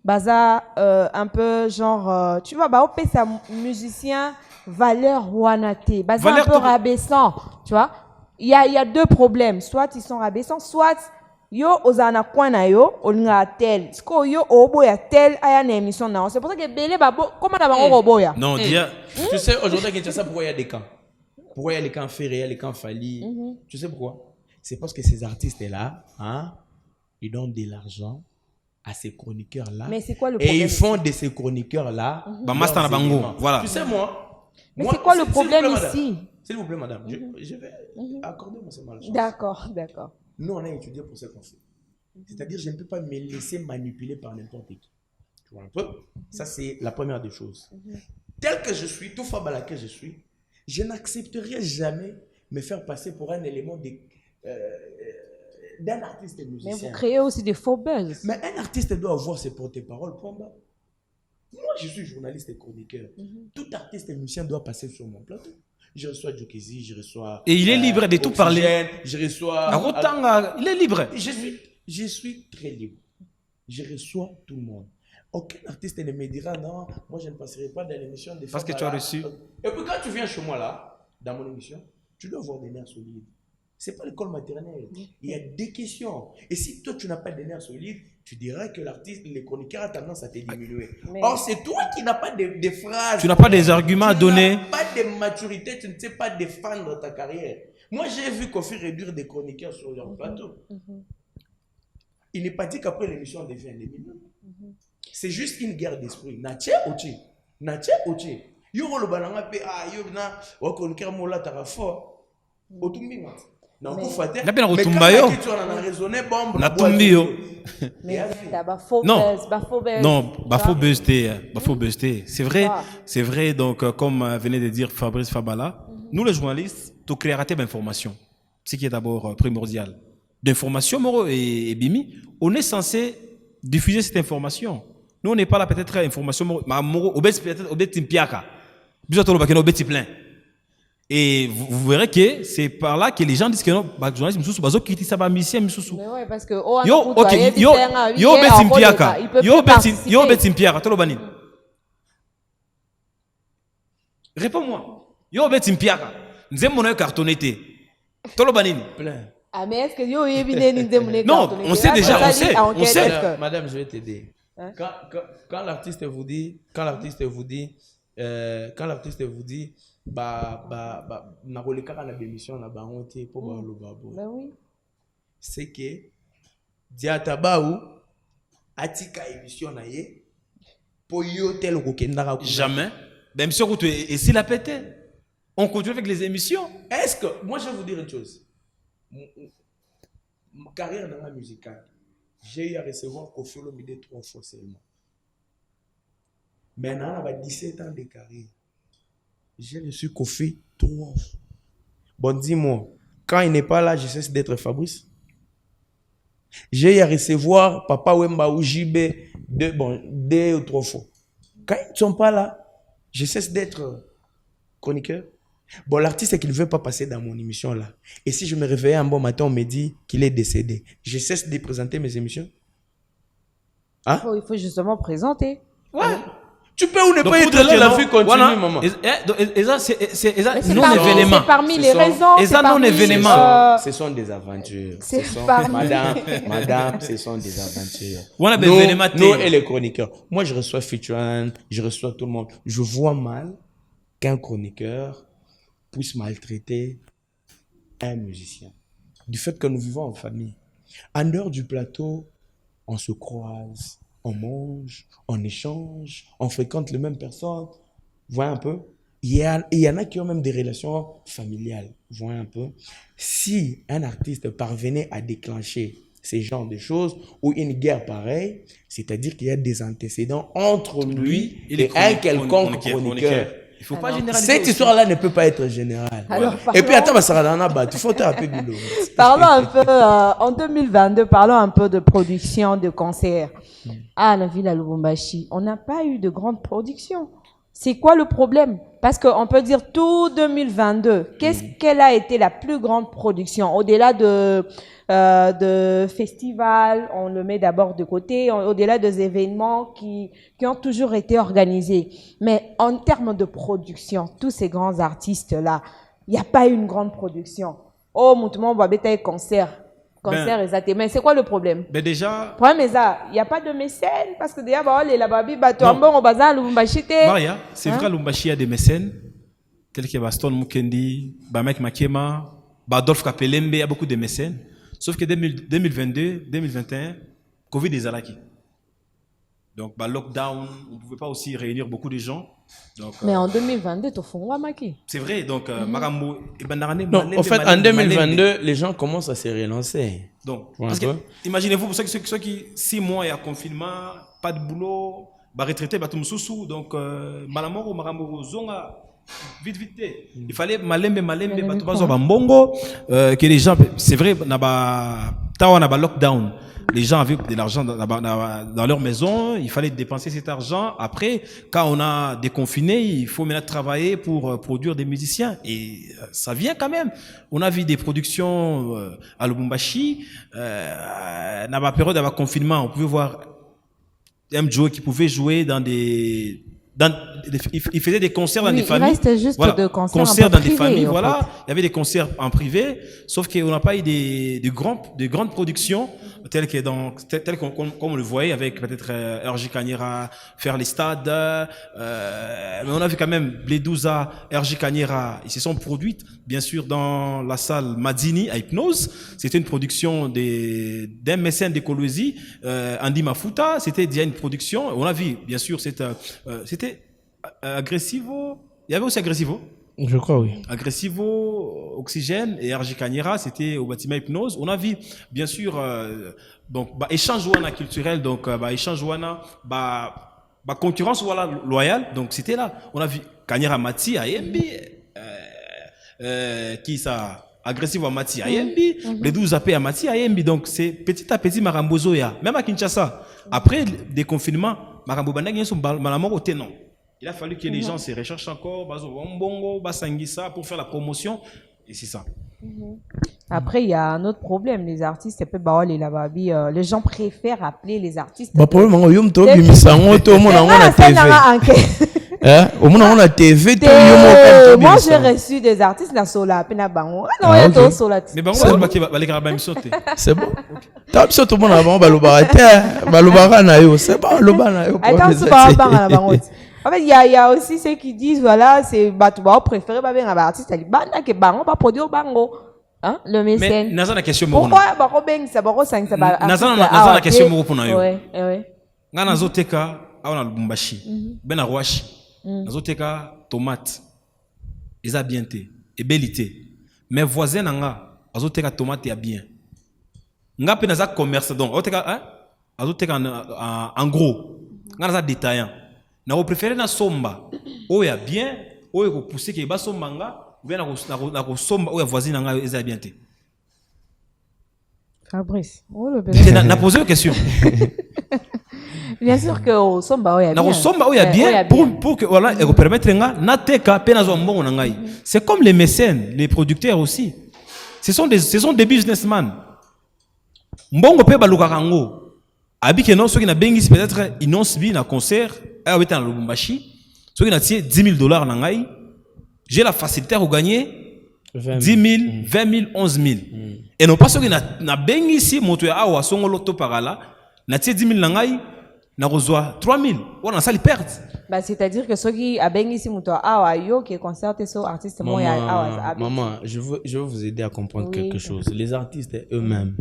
baza un peu genre, tu vois, bah sa musicien valeur wanate, baza un peu rabaissant, tu vois. Il y a 2 problèmes, soit ils sont rabaissants, soit yo ozana kwana yo olinga tel, sko yo oboya tel aya na émission na. C'est pour ça que belé babo comment na bango oboya. Non, dia, tu sais aujourd'hui que tu sais pourquoi il y a des camps. Pourquoi il y a les camps Ferré, les camps Fali. Tu sais pourquoi? C'est parce que ces artistes-là, hein, ils donnent de l'argent à ces chroniqueurs-là. Mais c'est quoi le problème? Et ils font de ces chroniqueurs-là. Voilà. Tu sais, moi. Mais c'est quoi le problème ici? S'il vous plaît, madame, je vais accorder mon seulement la chance. D'accord. Nous, on a étudié pour ce qu'on fait. C'est-à-dire, je ne peux pas me laisser manipuler par n'importe qui. Tu vois un peu? Ça, c'est la première des choses. Tel que je suis, tout Fabala que je suis, je n'accepterai jamais me faire passer pour un élément d'un artiste et musicien. Mais vous créez aussi des faux buzz. Mais un artiste doit avoir ses porte-paroles. Moi, je suis journaliste et chroniqueur. Tout artiste et musicien doit passer sur mon plateau. Je reçois Jokezi, je reçois... Et il est libre de tout parler. Je reçois... Il est libre. Je suis très libre. Je reçois tout le monde. Aucun artiste ne me dira non, moi je ne passerai pas dans l'émission des Parce que tu as reçu. Et puis quand tu viens chez moi là, dans mon émission, tu dois avoir des nerfs solides. C'est pas l'école maternelle. Il y a des questions. Et si toi tu n'as pas des nerfs solides, tu diras que l'artiste, les chroniqueurs a tendance à te diminuer. Or c'est toi qui n'as pas de phrases. Tu n'as pas des arguments à donner. Tu n'as pas de maturité, tu ne sais pas défendre ta carrière. Moi j'ai vu Kofi réduire des chroniqueurs sur leur plateau. Il n'est pas dit qu'après l'émission on devient des millions. C'est juste une guerre d'esprit. Nache oche. Yo le balanga pe yo na wa chroniqueur mola tara fort. Otumbinga. Na ko fater. Na bena otumba yo. Tu en raisonné bombe. Na tumbi yo. Mais t'as faux Non. buzz, faux buzz. Non, faux buzzter. C'est vrai. Donc, comme venait de dire Fabrice Fabala, nous les journalistes, tu créeras tes informations. Ce qui est d'abord primordial. D'information, Moro et Bimi, on est censé diffuser cette information. Nous, on n'est pas là peut-être information, Moro, peut-être Mpiaka. Plein. Et vous verrez que c'est par là que les gens disent que non, journaliste Moussou, bazo qui ça va mission Moussou. Mais ouais, parce que yo betim Pierre, tolo bani. Réponds-moi. Yo betim Pierre. Nzem mono cartonneté. Tolo bani. Plein. Ah mais est-ce que yo yebine ni nzem Non, on sait déjà, on sait. Madame, je vais t'aider. Quand l'artiste vous dit na kolekaka na bémission na bango te po ba loba bo. Ben oui. C'est que Diatabaou atika émission na ye po yo tel kokendaka ko. Jamais. L'émission route et s'il a pété, on continue avec les émissions. Est-ce que moi je vais vous dire une chose. Ma carrière dans la musicale, j'ai eu à recevoir Kofi Olomide 3 fois seulement. Maintenant, on a 17 ans de carrière. J'ai reçu Kofi 3 fois. Bon, dis-moi, quand il n'est pas là, je cesse d'être Fabrice. J'ai eu à recevoir Papa Wemba ou JB 2 ou 3 fois. Quand ils ne sont pas là, je cesse d'être chroniqueur. Bon, l'artiste, c'est qu'il ne veut pas passer dans mon émission là. Et si je me réveillais un bon matin, on me dit qu'il est décédé. Je cesse de présenter mes émissions. Hein? Il faut justement présenter. Ouais. Tu peux ou ne pas être là, la vie continue, voilà. Maman. Et ça, c'est non-événement. C'est parmi les raisons. Et ça, non-événement. Ce sont des aventures. Madame, ce sont des aventures. Voilà, nous et les chroniqueurs. Moi, je reçois Featuran, je reçois tout le monde. Je vois mal qu'un chroniqueur puisse maltraiter un musicien. Du fait que nous vivons en famille. En dehors du plateau, on se croise. On mange, on échange, on fréquente les mêmes personnes. Voyez un peu. Il y en a qui ont même des relations familiales. Voyez un peu. Si un artiste parvenait à déclencher ces genres de choses ou une guerre pareille, c'est-à-dire qu'il y a des antécédents entre lui et un quelconque chroniqueur. Il ne faut pas généraliser. Cette histoire-là ne peut pas être générale. Alors, et puis, attends, ça va il faut un peu de l'eau. Parlons un peu, en 2022, parlons un peu de production de concerts. À la ville à Lubumbashi, on n'a pas eu de grande production. C'est quoi le problème? Parce qu'on peut dire tout 2022. Quelle a été la plus grande production? Au-delà de festivals, on le met d'abord de côté, au-delà des événements qui ont toujours été organisés. Mais en termes de production, tous ces grands artistes-là, il n'y a pas eu une grande production. Oh, mon va bêta concert. Concert exactement. Mais c'est quoi le problème? Ben déjà. Le problème est ça. Il n'y a pas de mécènes parce que déjà, les lababi, bon au bazar, Lubumbashi. Maria, c'est vrai, Lubumbashi a des mécènes, tels que Baston Mukendi, Bamek Makema, Badolf Kapelembe, il y a beaucoup de mécènes. Sauf que 2022, 2021, Covid est alaki. Donc, lockdown, on ne pouvait pas aussi réunir beaucoup de gens. Donc, mais en 2022, tu fais Maki. C'est vrai, donc, non, en fait, en 2022, les gens commencent à se relancer. Donc, parce que, imaginez-vous, pour ceux qui, 6 mois, il y a confinement, pas de boulot, bah retraité bah tout sous donc malamoro maramoro zonga vite il fallait malembe bah tout pas mbongo que les gens c'est vrai na ba tawa na ba lockdown. Les gens avaient de l'argent dans leur maison, il fallait dépenser cet argent. Après, quand on a déconfiné, il faut maintenant travailler pour produire des musiciens. Et ça vient quand même. On a vu des productions à Lubumbashi. Dans la période de confinement, on pouvait voir M. Joe qui pouvait jouer dans des... il faisait des concerts dans des familles. Il reste juste voilà, de concerts dans privé, des familles. Voilà, fait. il y avait des concerts en privé, sauf qu'on n'a pas eu de grandes productions telles comme on le voyait avec peut-être RJ Kanyera faire les stades. Mais on a vu quand même Bledouza, RJ Kanyera, ils se sont produites bien sûr dans la salle Madzini à Hypnose. C'était une production d'un mécène de Kolwezi, Andy Mafuta. C'était déjà une production. On a vu bien sûr c'était Aggressivo. Il y avait aussi Aggressivo. Je crois, oui. Aggressivo, Oxygène et RJ Kanyera, c'était au bâtiment Hypnose. On a vu, bien sûr, donc, échange wana culturel, donc, échange wana, concurrence voilà, loyale. Donc, c'était là. On a vu Kanyera Mati à Yembi, qui ça? Agressif à Mati à Yembi, les 12 AP à Mati à Yembi. Donc, c'est petit à petit Marambozo ya. Même à Kinshasa. Après le déconfinement, Marambo Bandagi sont malamor au ténon. Il a fallu que les gens se recherchent encore, pour faire la promotion. Et c'est ça. Après, il y a un autre problème. Les artistes, les gens préfèrent appeler les artistes. Le problème, c'est que moi, j'ai reçu des artistes dans Sola. Mais c'est bon. En fait, il y a aussi ceux qui disent, voilà, c'est Batouba préféré, un artiste, il que Bango, pas produire Bango. Hein, le mécène. Mais, Nazana question pourquoi Bango Beng, ça Bango 5, ça va. Nazana question pour nous. Ouais. Nazoteka, on a le Bumbashi, Ben Arwashi, Nazoteka, tomate, ils a bien été, et bellité. Mes voisins, Nazoteka, tomate, et bien. Nga pe naza commerce donc, Nazoteka en gros, Naza détaillant. Na préféré na somba oya bien oya ko pousser ke ba somba nga bien na ko somba oya voisine nga eza bien té. Fabrice, na poser une question. Bien sûr que au somba oya bien. Na ko somba oya bien pour que voilà et ko permettre nga na teka pe na zo mbongo na ngai. C'est comme les mécènes, les producteurs aussi. Ce sont des businessmen. Mbongo pe baluka kango. Abi que non ceux qui na bengis peut-être inonce bi na concert à dans Lubumbashi ceux qui na tié $10,000 na ngai j'ai la facilité à gagner 10 000 20 000 11 000 et non pas ceux qui na bengis moto ya awa songo loto parala na tié 10 000 na ngai na reçoit 3 000 on a ça les perte c'est-à-dire que ceux qui a bengis moto awa yo qui concerte so artiste moi awa maman je veux vous aider à comprendre quelque chose les artistes eux-mêmes.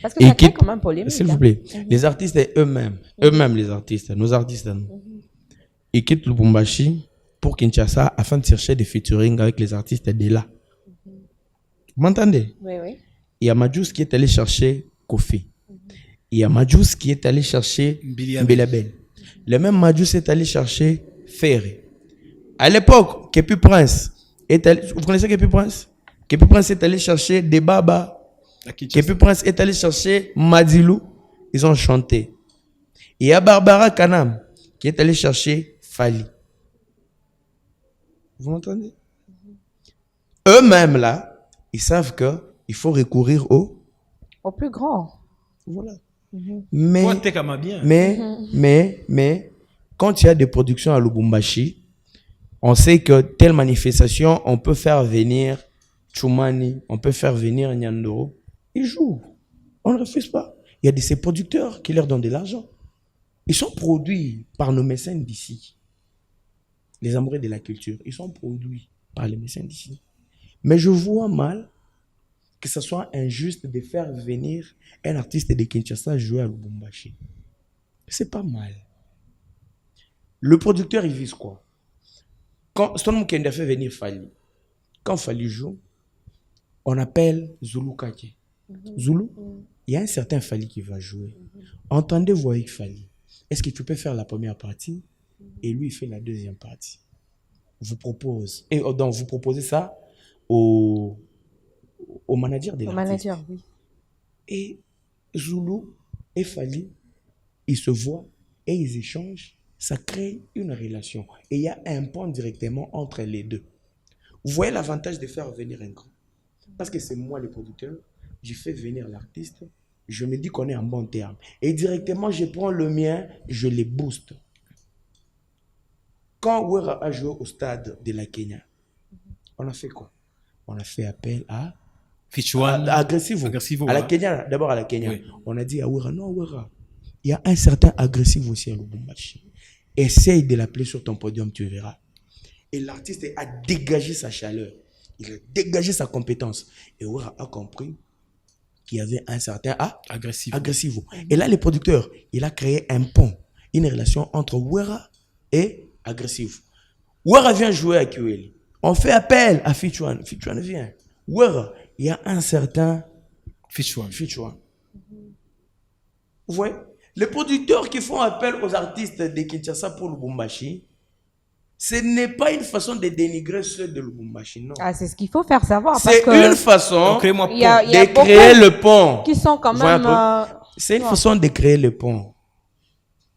Parce que ça crée quand même polémique. S'il vous plaît, les artistes eux-mêmes les artistes, nos artistes, ils quittent Lubumbashi pour Kinshasa afin de chercher des featuring avec les artistes de là. Vous m'entendez? Oui. Il y a Majus qui est allé chercher Kofi. Il y a Majus qui est allé chercher Mbelabel. Le même Majus est allé chercher Ferré. À l'époque, Kepi Prince est allé... Vous connaissez Kepi Prince? Kepi Prince est allé chercher Debaba. Kepi Prince est allé chercher Madilou, ils ont chanté. Il y a Barbara Kanam qui est allé chercher Fali. Vous m'entendez? Eux-mêmes là, ils savent que il faut recourir au plus grand. Voilà. Mais quand il y a des productions à Lubumbashi, on sait que telle manifestation, on peut faire venir Choumani, on peut faire venir Nyandoro. Ils jouent. On ne refuse pas. Il y a de ces producteurs qui leur donnent de l'argent. Ils sont produits par nos mécènes d'ici. Les amoureux de la culture. Ils sont produits par les mécènes d'ici. Mais je vois mal que ce soit injuste de faire venir un artiste de Kinshasa jouer à Lubumbashi. C'est pas mal. Le producteur, il vise quoi? Quand Stone Mukende fait venir Fali, quand Fali joue, on appelle Zulu Kake. Zulu, il y a un certain Fali qui va jouer. Entendez-vous avec Fali. Est-ce que tu peux faire la première partie et lui il fait la deuxième partie? Vous propose. Et donc vous proposez ça au manager de l'artiste. Au manager, oui. Et Zulu et Fally, ils se voient et ils échangent. Ça crée une relation. Et il y a un pont directement entre les deux. Vous voyez l'avantage de faire venir un grand. Parce que c'est moi le producteur, je fais venir l'artiste, je me dis qu'on est en bon terme. Et directement, je prends le mien, je les booste. Quand Wera a joué au stade de la Kenya, on a fait quoi? On a fait appel à Aggressivo. À la Kenya, d'abord à la Kenya. Oui. On a dit à Wera, non Wera, il y a un certain Aggressivo aussi à Lubumbashi. Essaye de l'appeler sur ton podium, tu verras. Et l'artiste a dégagé sa chaleur. Il a dégagé sa compétence. Et Wera a compris qu'il y avait un certain Aggressivo. Et là, le producteur, il a créé un pont, une relation entre Wera et Aggressivo. Wera vient jouer à QL. On fait appel à Fichuan. Fichuan vient. Wera, il y a un certain Fichuan. Vous voyez? Les producteurs qui font appel aux artistes de Kinshasa pour Lubumbashi, ce n'est pas une façon de dénigrer ceux de Lubumbashi, non. Ah, c'est ce qu'il faut faire savoir. C'est une façon de créer le pont. Qui sont quand même... C'est une façon de créer le pont.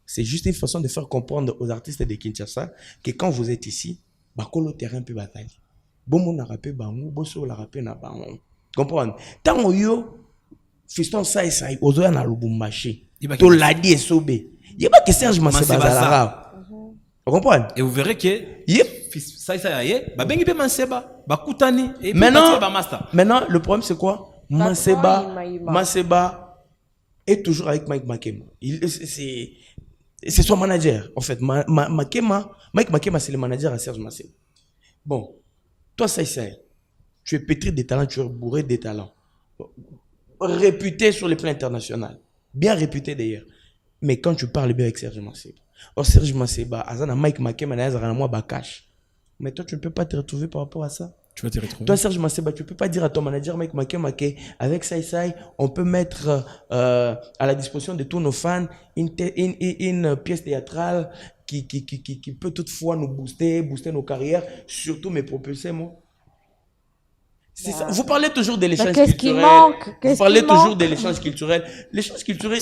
C'est juste une façon de faire comprendre aux artistes de Kinshasa que quand vous êtes ici, le terrain peut batailler. Bon, on a rappelé bango, bon, on a rappelé na bango. Comprendre? Tant yo, fiston ça et ça, aux oeufs na Lubumbashi. To l'a dit et sobé. Il n'y a pas que Serge Masseba Zalara. Vous comprenez? Et vous verrez que ça y est, bengi pe Manseba, kutani et maintenant le problème c'est quoi? Manseba est toujours avec Mike Makema. C'est son manager en fait. Mike Makema c'est le manager à Serge Masseba. Bon, toi ça tu es pétri de talents, tu es bourré de talents. Réputé sur le plan international. Bien réputé d'ailleurs. Mais quand tu parles bien avec Serge Masseba, Serge Masseba, Azana Mike Makema, Nazara moi Bakash. Mais toi, tu ne peux pas te retrouver par rapport à ça. Tu vas te retrouver. Toi, Serge Masseba, tu ne peux pas dire à ton manager Mike Makema qu'avec Sai, on peut mettre à la disposition de tous nos fans une pièce théâtrale qui peut toutefois nous booster nos carrières, surtout mes propulser, moi. C'est ça. Vous parlez toujours de l'échange culturel. Vous parlez toujours de l'échange culturel. L'échange culturel,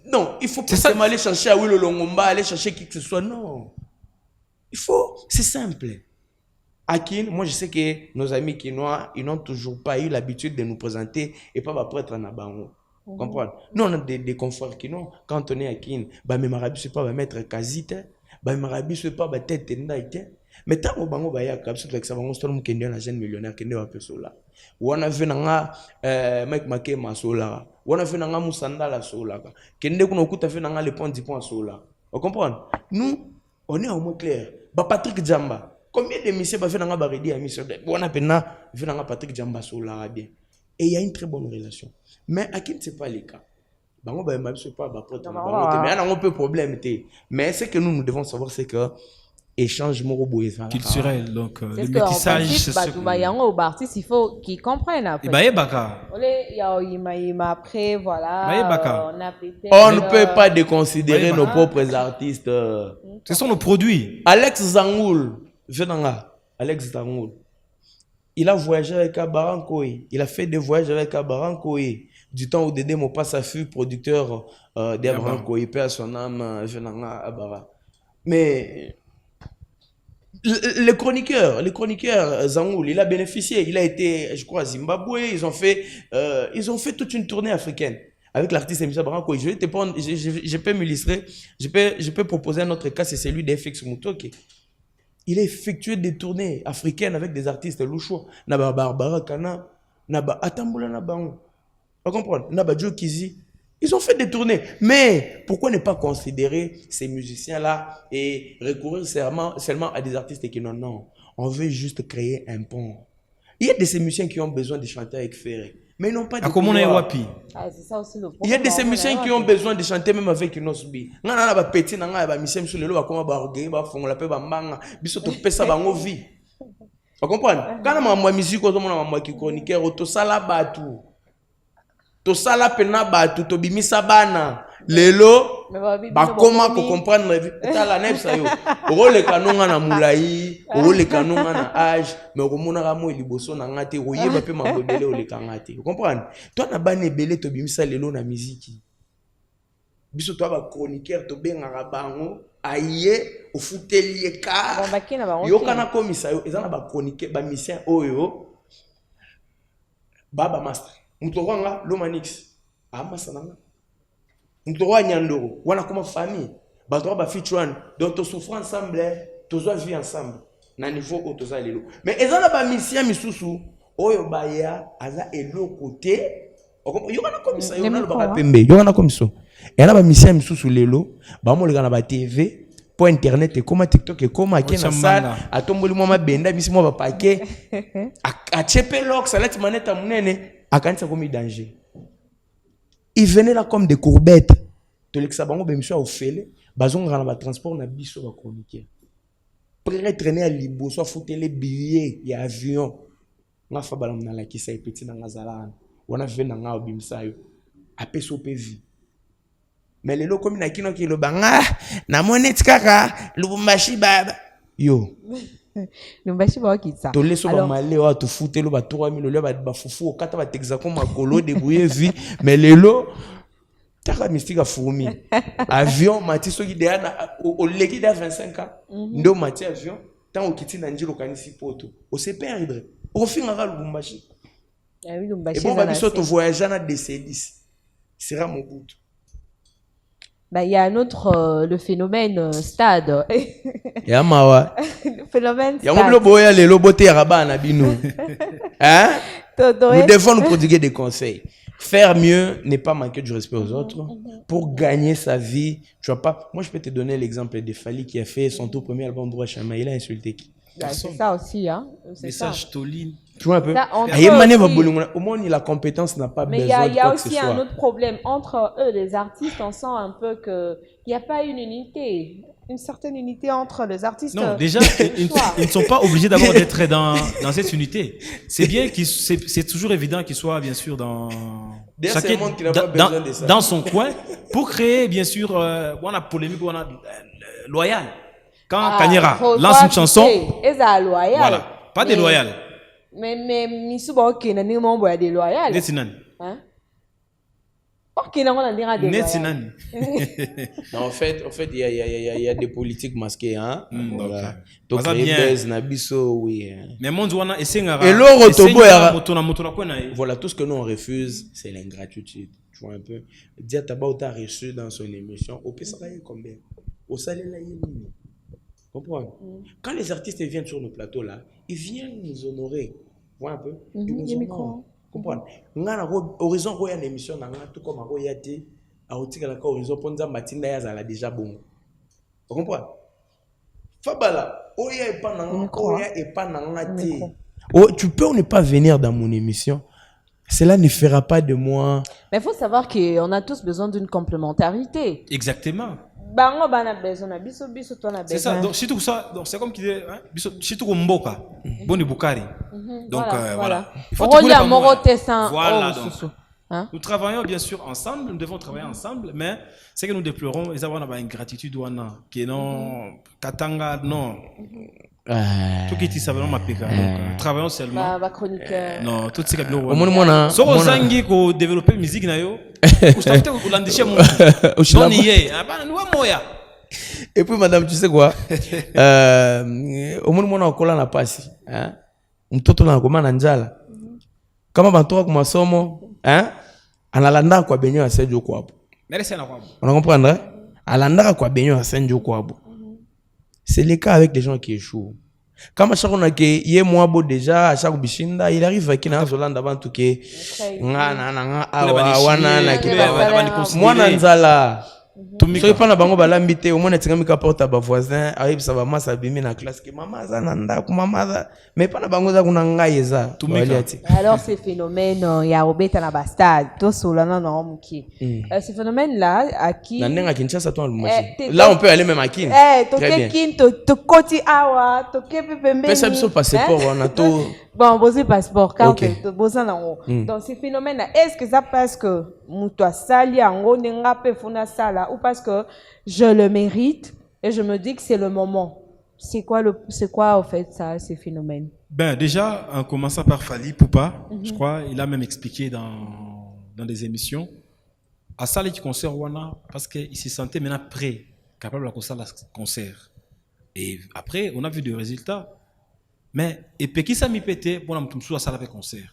non, il faut pas aller chercher à Willow Longomba, aller chercher qui que ce soit. Non. C'est simple. À Kin, moi je sais que nos amis quinois, ils n'ont toujours pas eu l'habitude de nous présenter et pas prêtre en Abango. Vous comprenez? Nous on a des confrères quinois. Quand on est à Kin, mes marabis ne pas mettre Kazite, mes marabis ne pas tête tendaïte. Mais tant que bango baya kapsu avec ça bango storm kende na jeune millionnaire kende wa pesola wana venanga Mike Makema sola wana venanga Musandala sola kende kuna okuta venanga le pont du pont sola. Vous comprenez? Nous on est au moins clair. Patrick Djamba, combien de messieurs venanga baredi à mission wana pena venanga Patrick Djamba sola bien. Et il y a une très bonne relation. Mais à qui ne c'est pas le cas. Bango ba ma c'est pas prêtre mais on a un peu problème mais ce que nous devons savoir c'est que échange culturel, donc le métissage, c'est ce il faut qu'ils comprennent après. Après, voilà, on ne peut pas déconsidérer nos propres artistes. Ce sont nos produits. Alex Zangoul, Alex Zangoul, il a voyagé avec Abarankoé. Il a fait des voyages avec Abarankoé. Du temps où Dédé Mopassa fut producteur d'Abarankoé, père son âme, Abara. Mais les chroniqueurs Zangoul, il a bénéficié, il a été, je crois, à Zimbabwe, ils ont fait toute une tournée africaine avec l'artiste Misa Baranko. Je peux m'illustrer, je peux proposer un autre cas, c'est celui d'FX Mutoke. Il a effectué des tournées africaines avec des artistes louchous, Naba Barbara Kana, Naba Atambula Nabango. Vous comprenez? Naba Joe Kizi. Ils ont fait des tournées. Mais pourquoi ne pas considérer ces musiciens-là et recourir seulement à des artistes qui non. On veut juste créer un pont. Il y a de ces musiciens qui ont besoin de chanter avec Ferré. Mais ils n'ont pas de pouvoir. C'est ça aussi le problème. Il y a de ces musiciens qui ont besoin de chanter même avec une osbi. Vous comprenez? Quand on musique, on qui chroniqueur, on to sala pena batu to bimisa bana lelo bakoma ko comprendre tala nebsa yo oleka nonga na mulai oleka nonga na âge mais okomona kamo liboso na ngate oyeba pe mabobele oleka ngate vous comprenez toi na bana ebele to bimisa lelo na musique biso to ba chroniqueur to benga bango aye ofuteli ka yo kana komisa yo ezana ba chroniqueur ba musicien oyo baba master mutowanga Lomanix amasananga mutoroa nyandoro wana comme famille bato ba feature donc to souffre ensemble to zo vivre ensemble na niveau au toza lelo mais ezana ba musicien misusu oyo baya aza elo côté yo kana komisa yo na ba pembe yo kana komiso ela ba musicien misusu lelo ba moleka na ba TV pour internet et comme TikTok et comme akena na salle atomboli mo mabenda bisi mo ba paquet a chepe lock salette manette munene akanisa comme danger. Ils venaient là comme des courbettes. To l'exa bango bemisho au fele, bazon ngana ba transport na biso ba chroniquer. Prêt traîner à libo soit foutre les billets et avion. Nga fa balam na la kisa epeti na ngazala. Wana vena nga obimsa yo. Apeso pevi. Mais les locaux na kino ki lo banga na monet kaka Lubumbashi baba. Yo. Lubumbashi ba kitsa. To leso ba malé wa to fouter lo ba 3000 lo ba fufu okata ba texako makolo débrouiller vie mais lelo taka mystique fourmi avion mati soki de ana o leki da 25 ans ndo mati avion tant okiti na njilo kanisi poto o se perdre o finga ka Lubumbashi oui Lubumbashi et bon ba biso to voyager na DC10 sera mon bout. Bah, il y a un autre, le phénomène stade. Ya mawa. Le phénomène stade. Ya mobilo boya le lobote ya rabana bino. Hein? Nous devons nous prodiguer des conseils. Faire mieux n'est pas manquer du respect aux autres. Pour gagner sa vie, tu vois pas. Moi, je peux te donner l'exemple de Fali qui a fait son tout premier album Droit Chama. Il a insulté qui? C'est ça aussi, hein. Message Toline. Tu vois un peu. Au moins, la compétence n'a pas besoin de quoi que ce soit. Mais il y a aussi un autre problème. Entre eux, les artistes, on sent un peu qu'il n'y a pas une unité. Une certaine unité entre les artistes. Non, déjà, ils ne sont pas obligés d'abord d'être dans cette unité. C'est bien c'est toujours évident qu'ils soient, bien sûr, dans son coin pour créer, bien sûr, on a polémique, on a loyal. Quand Kanyera lance une chanson, voilà, pas déloyal. Mais Misuba ok na ni mo boya déloyal. Netinani. Hein? Ok na on dira déloyal. Netinani. Non, en fait, il y a des politiques masquées, hein. Voilà. Donc buzz na biso oui. Mais mon douana essengara. Et l'autre tobo ya voilà, tout ce que nous on refuse, c'est l'ingratitude. Tu vois un peu. Dia Tabauta reçu dans son émission, au Pesara combien? Au salaire là yéni. Comprends? Quand les artistes viennent sur nos plateaux là, ils viennent nous honorer. Vois un peu? Ils nous honorent. Comprends? Ngana horizon roya l'émission na ngana tout comme roya té a otika la horizon ponza matinda ya zala déjà bon. Tu comprends? Fabala, oya et pas na oya et pas na ngati. Oh, tu peux ne pas venir dans mon émission. Cela ne fera pas de moi. Mais il faut savoir qu'on a tous besoin d'une complémentarité. Exactement. C'est ça, donc surtout ça, donc c'est comme qui dit, hein, surtout comme Mboka, Boni Bukari. Donc voilà. Il faut voilà, donc, nous travaillons bien sûr ensemble, nous devons travailler ensemble, mais c'est que nous déplorons, les avoir une gratitude qui non, Katanga, non. Tout qui est savant ma péka. Donc travaillons seulement. Non, tout ce qui est bien. So on zangi ko développer musique na yo. Ustafute kulandisha mu. Tony ye. Abana ni wa moya. Et puis madame, tu sais quoi? Au moins mona okola na pasi, hein? Mtoto na koma na njala. Kama bantoka kwa masomo, hein? Analanda kwa benyo asenjo kwa hapo. Merci na kwa. On comprendre? Alanda kwa benyo asenjo kwa hapo. C'est le cas avec les gens qui échouent. Comme à chaque fois que yé moi beau déjà à chaque bishinda, il arrive qu'il n'a pas avant tout que moi nanzala. Soyez pas na bango balambité au moins n'etinga mika porte ba voisin arrive ça va massa bimi na classe que maman za nanda ku maman mais pas na bango za kuna ngai eza. Alors ces phénomènes ya obeta na bastade to solana na omuki. Ces phénomènes là à qui Nanenga Kinshasa toi là on peut aller même à Kin. Très bien. To koti awa to kepe pembe. Mais ça biso passeport on a tout. Bon, bosé passeport car que bosa nango. Donc ces phénomènes là est-ce que ça passe que muto asali ango nenga pe funa sala voilà, ou parce que je le mérite et je me dis que c'est le moment. C'est quoi en fait ça, ces phénomènes? Ben déjà, en commençant par Fally Poupa, je crois, il a même expliqué dans des émissions, à ça les concerts wana parce qu'il se sentait maintenant prêt, capable de faire le concert. Et après, on a vu des résultats. Mais et puis qui ça m'y pétait pour la mtumsu à ça la concert.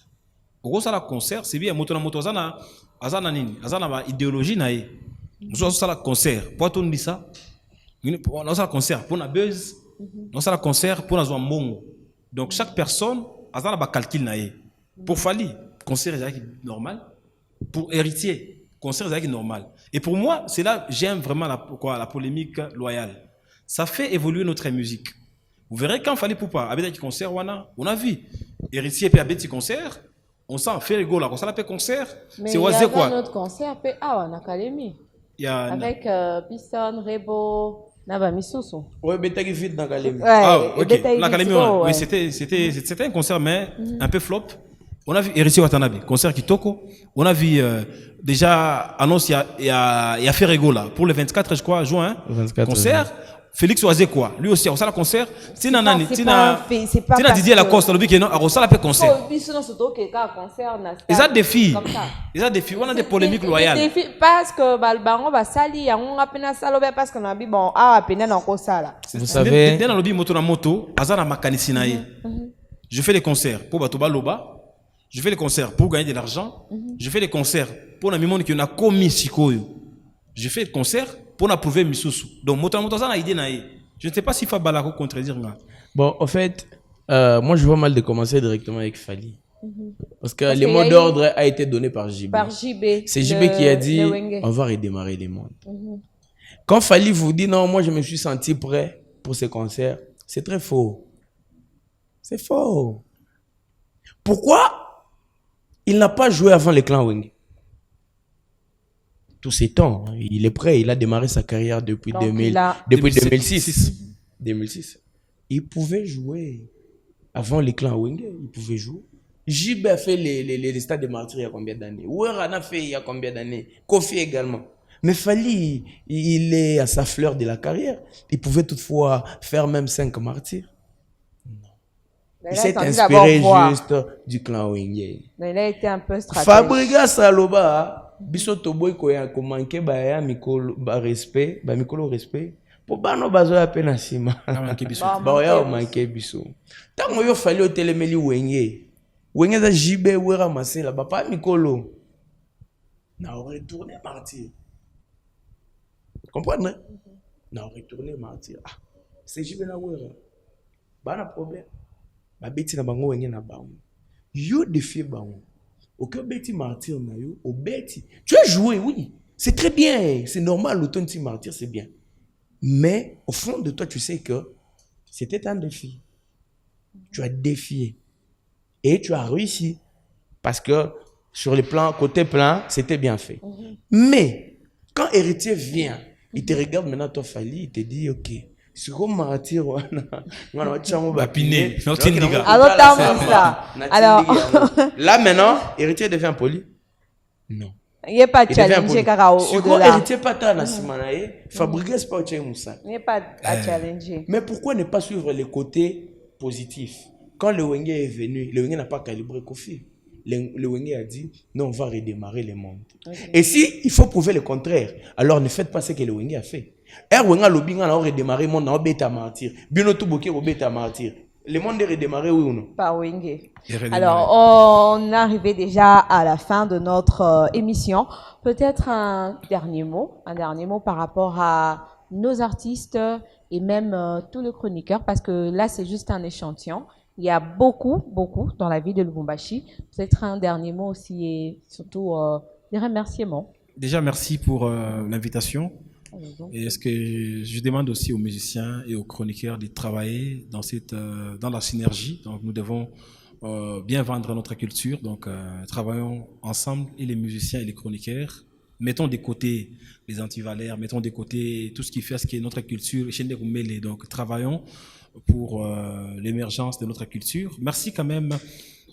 Au ça la concert, c'est bien moto na moto azana nini, azana ba idéologie na ye. Nous ça la concert, pour tout dit ça. On a ça concert pour na buzz, on ça la concert pour na zo mbongo. Donc chaque personne azana ba calcul na ye. Pour Fally, concert est normal. Pour Héritier, concert est normal. Et pour moi, c'est là j'aime vraiment la polémique loyale. Ça fait évoluer notre musique. Vous verrez quand Fally Poupa a des concerts, on a vu Héritier et des concerts, on s'en fait rigolo là, on s'en fait concert. C'est oisé quoi? Notre concert en académie. Avec Piston, Rebo, Nava Misusu. Oui, mais t'as vite dans l'académie. Ah, ok. L'académie, oui, c'était un concert, mais un peu flop. On a vu Héritier Watanabe, concert Kitoko. On a vu déjà annonce, il y a Ferrego là, pour le 24, je crois, juin, 24, concert. Félix Oisé quoi? Lui aussi, on a le concert. Tina Didier Lacoste, le week-end, on a le concert. Ils ont des filles. Ils ont des filles. On a des polémiques loyales. Parce que Balbaron va salir, on a peine à saloper parce qu'on a dit bon, ah, peine encore ça là. Vous savez. Dans le lobby moto na moto, azana makanisinaye. Je fais des concerts pour Batoba Loba. Je fais des concerts pour gagner de l'argent. Je fais des concerts pour la mimone qui a commis Sikoyo. Je fais des concerts pour approuver Misusu. Donc, je ne sais pas si Fabalako contredire. Bon, en fait, moi, je vois mal de commencer directement avec Fally. Parce que le mot d'ordre a été donné par JB. C'est JB qui a dit on va redémarrer les mondes. Quand Fally vous dit non, moi, je me suis senti prêt pour ce concert, c'est très faux. C'est faux. Pourquoi il n'a pas joué avant les clans Wenge? Tous ces temps, il est prêt, il a démarré sa carrière depuis 2006. 2006. Il pouvait jouer avant les clans Wenge, il pouvait jouer. JB a fait les stades de martyrs il y a combien d'années? Oueran a fait il y a combien d'années? Kofi également. Mais Fally, il est à sa fleur de la carrière. Il pouvait toutefois faire même 5 martyrs. Il s'est inspiré juste du clan Wenge. Il a été un peu stratégique. Fabregas Saloba, biso toboy ko ya ko manquer ba ya mikolo ba respect, ba mikolo respect. Po bano bazo ya pena sima. Ba ya manquer biso. Tango yo Fally o telemeli Wenge. Wenge za JB wera masela ba pa mikolo. Na retourné martyr. Comprenez? Na retourné martyr. Ah, c'est JB na wera. Ba na problème. Ba beti na bango Wenge na bango. Yo défier bango. Aucun bêti martyr na yo, au bêti. Tu as joué, oui. C'est très bien. C'est normal, l'automne martyr, c'est bien. Mais au fond de toi, tu sais que c'était un défi. Tu as défié. Et tu as réussi. Parce que sur le plan, côté plan, c'était bien fait. Mais quand Héritier vient, il te regarde maintenant, toi, Fally, il te dit, ok. C'est comme martyr, alors, là maintenant, Héritier devient poli? Non. Il n'est pas challengé car au-delà. Héritier pas ta nasimanae, Fabregas pas au Moussa. Il n'est pas challengé. Mais pourquoi ne pas suivre les côtés positifs? Quand le Wenge est venu, le Wenge n'a pas calibré Kofi. Le Wenge a dit non, on va redémarrer le monde. Et si il faut prouver le contraire, alors ne faites pas ce que le Wenge a fait. Wenga lobinga na redémarrer monde na beta martyr. Bino tout boké au beta martyr. Le monde est redémarré oui ou non? Par Wenge. Alors, on est arrivé déjà à la fin de notre émission. Peut-être un dernier mot par rapport à nos artistes et même tous les chroniqueurs, parce que là, c'est juste un échantillon. Il y a beaucoup dans la vie de Lubumbashi. Peut-être un dernier mot aussi et surtout des remerciements. Déjà, merci pour l'invitation. Et est-ce que je demande aussi aux musiciens et aux chroniqueurs de travailler dans la synergie. Donc, nous devons bien vendre notre culture. Donc, travaillons ensemble, et les musiciens et les chroniqueurs. Mettons de côté les antivalaires, mettons de côté tout ce qui fait ce qui est notre culture. Donc, travaillons pour l'émergence de notre culture. Merci quand même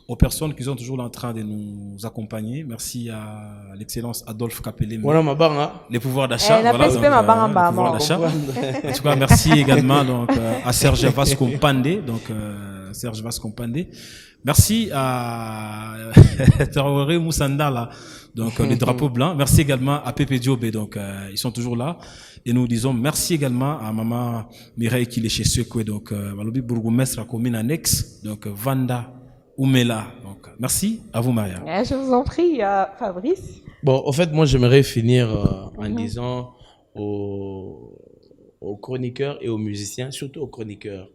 aux personnes qui sont toujours en train de nous accompagner. Merci à l'excellence Adolphe Capelé. Voilà ma barre, hein. Les pouvoirs d'achat. Elle n'a pas spé ma barre en bas, les pouvoirs moi. d'achat. En tout cas, merci également donc, à Serge Vasco Pandé. Serge Vasco Pandé. Merci à Traoré Moussanda, là, donc les drapeaux blancs. Merci également à Pepe Diobé, donc ils sont toujours là. Et nous disons merci également à maman Mireille qui est chez Sekwe, donc Malobi bourgmestre à commune annexe, donc Vanda Oumela. Donc merci à vous Maria. Je vous en prie, Fabrice. Bon, en fait, moi j'aimerais finir en disant aux chroniqueurs et aux musiciens, surtout aux chroniqueurs.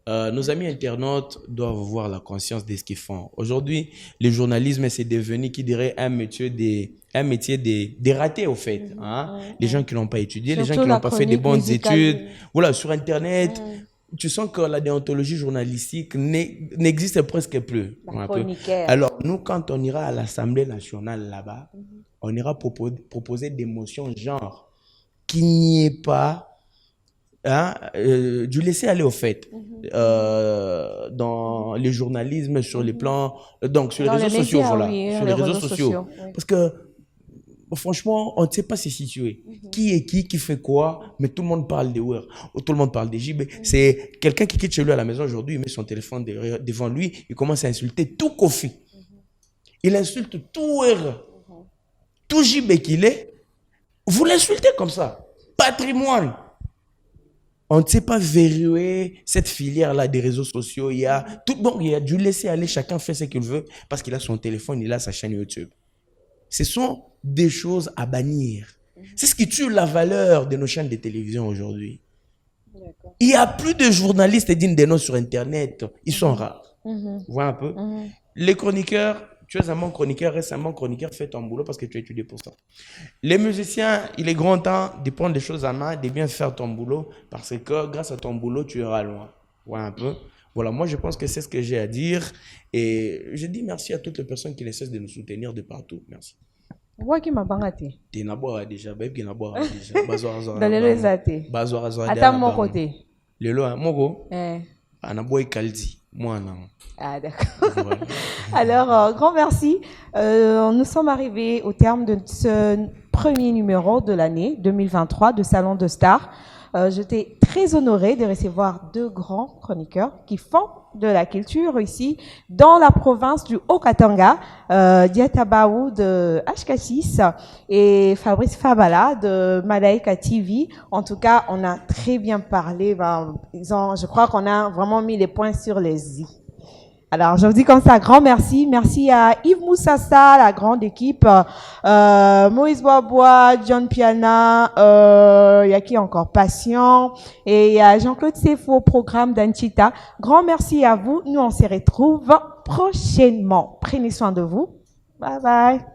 Nos amis internautes doivent avoir la conscience de ce qu'ils font. Aujourd'hui, le journalisme, c'est devenu, qui dirait, un métier des ratés, au fait. Hein? Les gens qui n'ont pas étudié, Surtout les gens qui n'ont pas fait de bonnes musicale. études. Voilà, sur Internet, tu sens que la déontologie journalistique n'existe presque plus. La chroniqueur. Alors, nous, quand on ira à l'Assemblée nationale là-bas, on ira proposer des motions genre qu'il n'y ait pas du laisser aller au fait dans le journalisme, sur les plans, donc sur les Dans réseaux les sociaux, médias, voilà, oui, sur les réseaux sociaux. oui. Parce que franchement, on ne sait pas se situer. Qui est qui fait quoi, mais tout le monde parle des Weur, tout le monde parle des JB. C'est quelqu'un qui quitte chez lui à la maison aujourd'hui, il met son téléphone devant lui, il commence à insulter tout Kofi. Il insulte tout Weur, tout JB qu'il est. Vous l'insultez comme ça. Patrimoine. On ne sait pas verrouiller cette filière-là des réseaux sociaux. Il y a dû laisser aller, chacun fait ce qu'il veut parce qu'il a son téléphone, il a sa chaîne YouTube. Ce sont des choses à bannir. C'est ce qui tue la valeur de nos chaînes de télévision aujourd'hui. Il n'y a plus de journalistes dignes de nom sur Internet. Ils sont rares. Vous voyez un peu? Les chroniqueurs, tu es un bon chroniqueur, récemment chroniqueur, fais ton boulot parce que tu as étudié pour ça. Les musiciens, il est grand temps de prendre les choses en main, de bien faire ton boulot parce que grâce à ton boulot, tu iras loin. Voilà un peu. Voilà, moi je pense que c'est ce que j'ai à dire et je dis merci à toutes les personnes qui ne cessent de nous soutenir de partout. Merci. Moi qui m'a bangaté. Tu n'as pas déjà, babe, tu n'as pas déjà. Dans les réseaux. Attends mon côté. Le lot, mon Eh. Anaboy Kaldi, moi non. Ah d'accord. Alors, grand merci. Nous sommes arrivés au terme de ce premier numéro de l'année 2023 de Salon de Stars. J'étais très honorée de recevoir deux grands chroniqueurs qui font de la culture ici dans la province du Haut-Katanga, Diatabaou de HK6 et Fabrice Fabala de Malaika TV. En tout cas, on a très bien parlé. Je crois qu'on a vraiment mis les points sur les i. Alors, je vous dis comme ça, grand merci. Merci à Yves Moussassa, la grande équipe, Moïse Boisbois, John Piana, il y a qui encore? Patient, et il y a Jean-Claude Sefo, programme d'Anchita. Grand merci à vous. Nous, on se retrouve prochainement. Prenez soin de vous. Bye bye.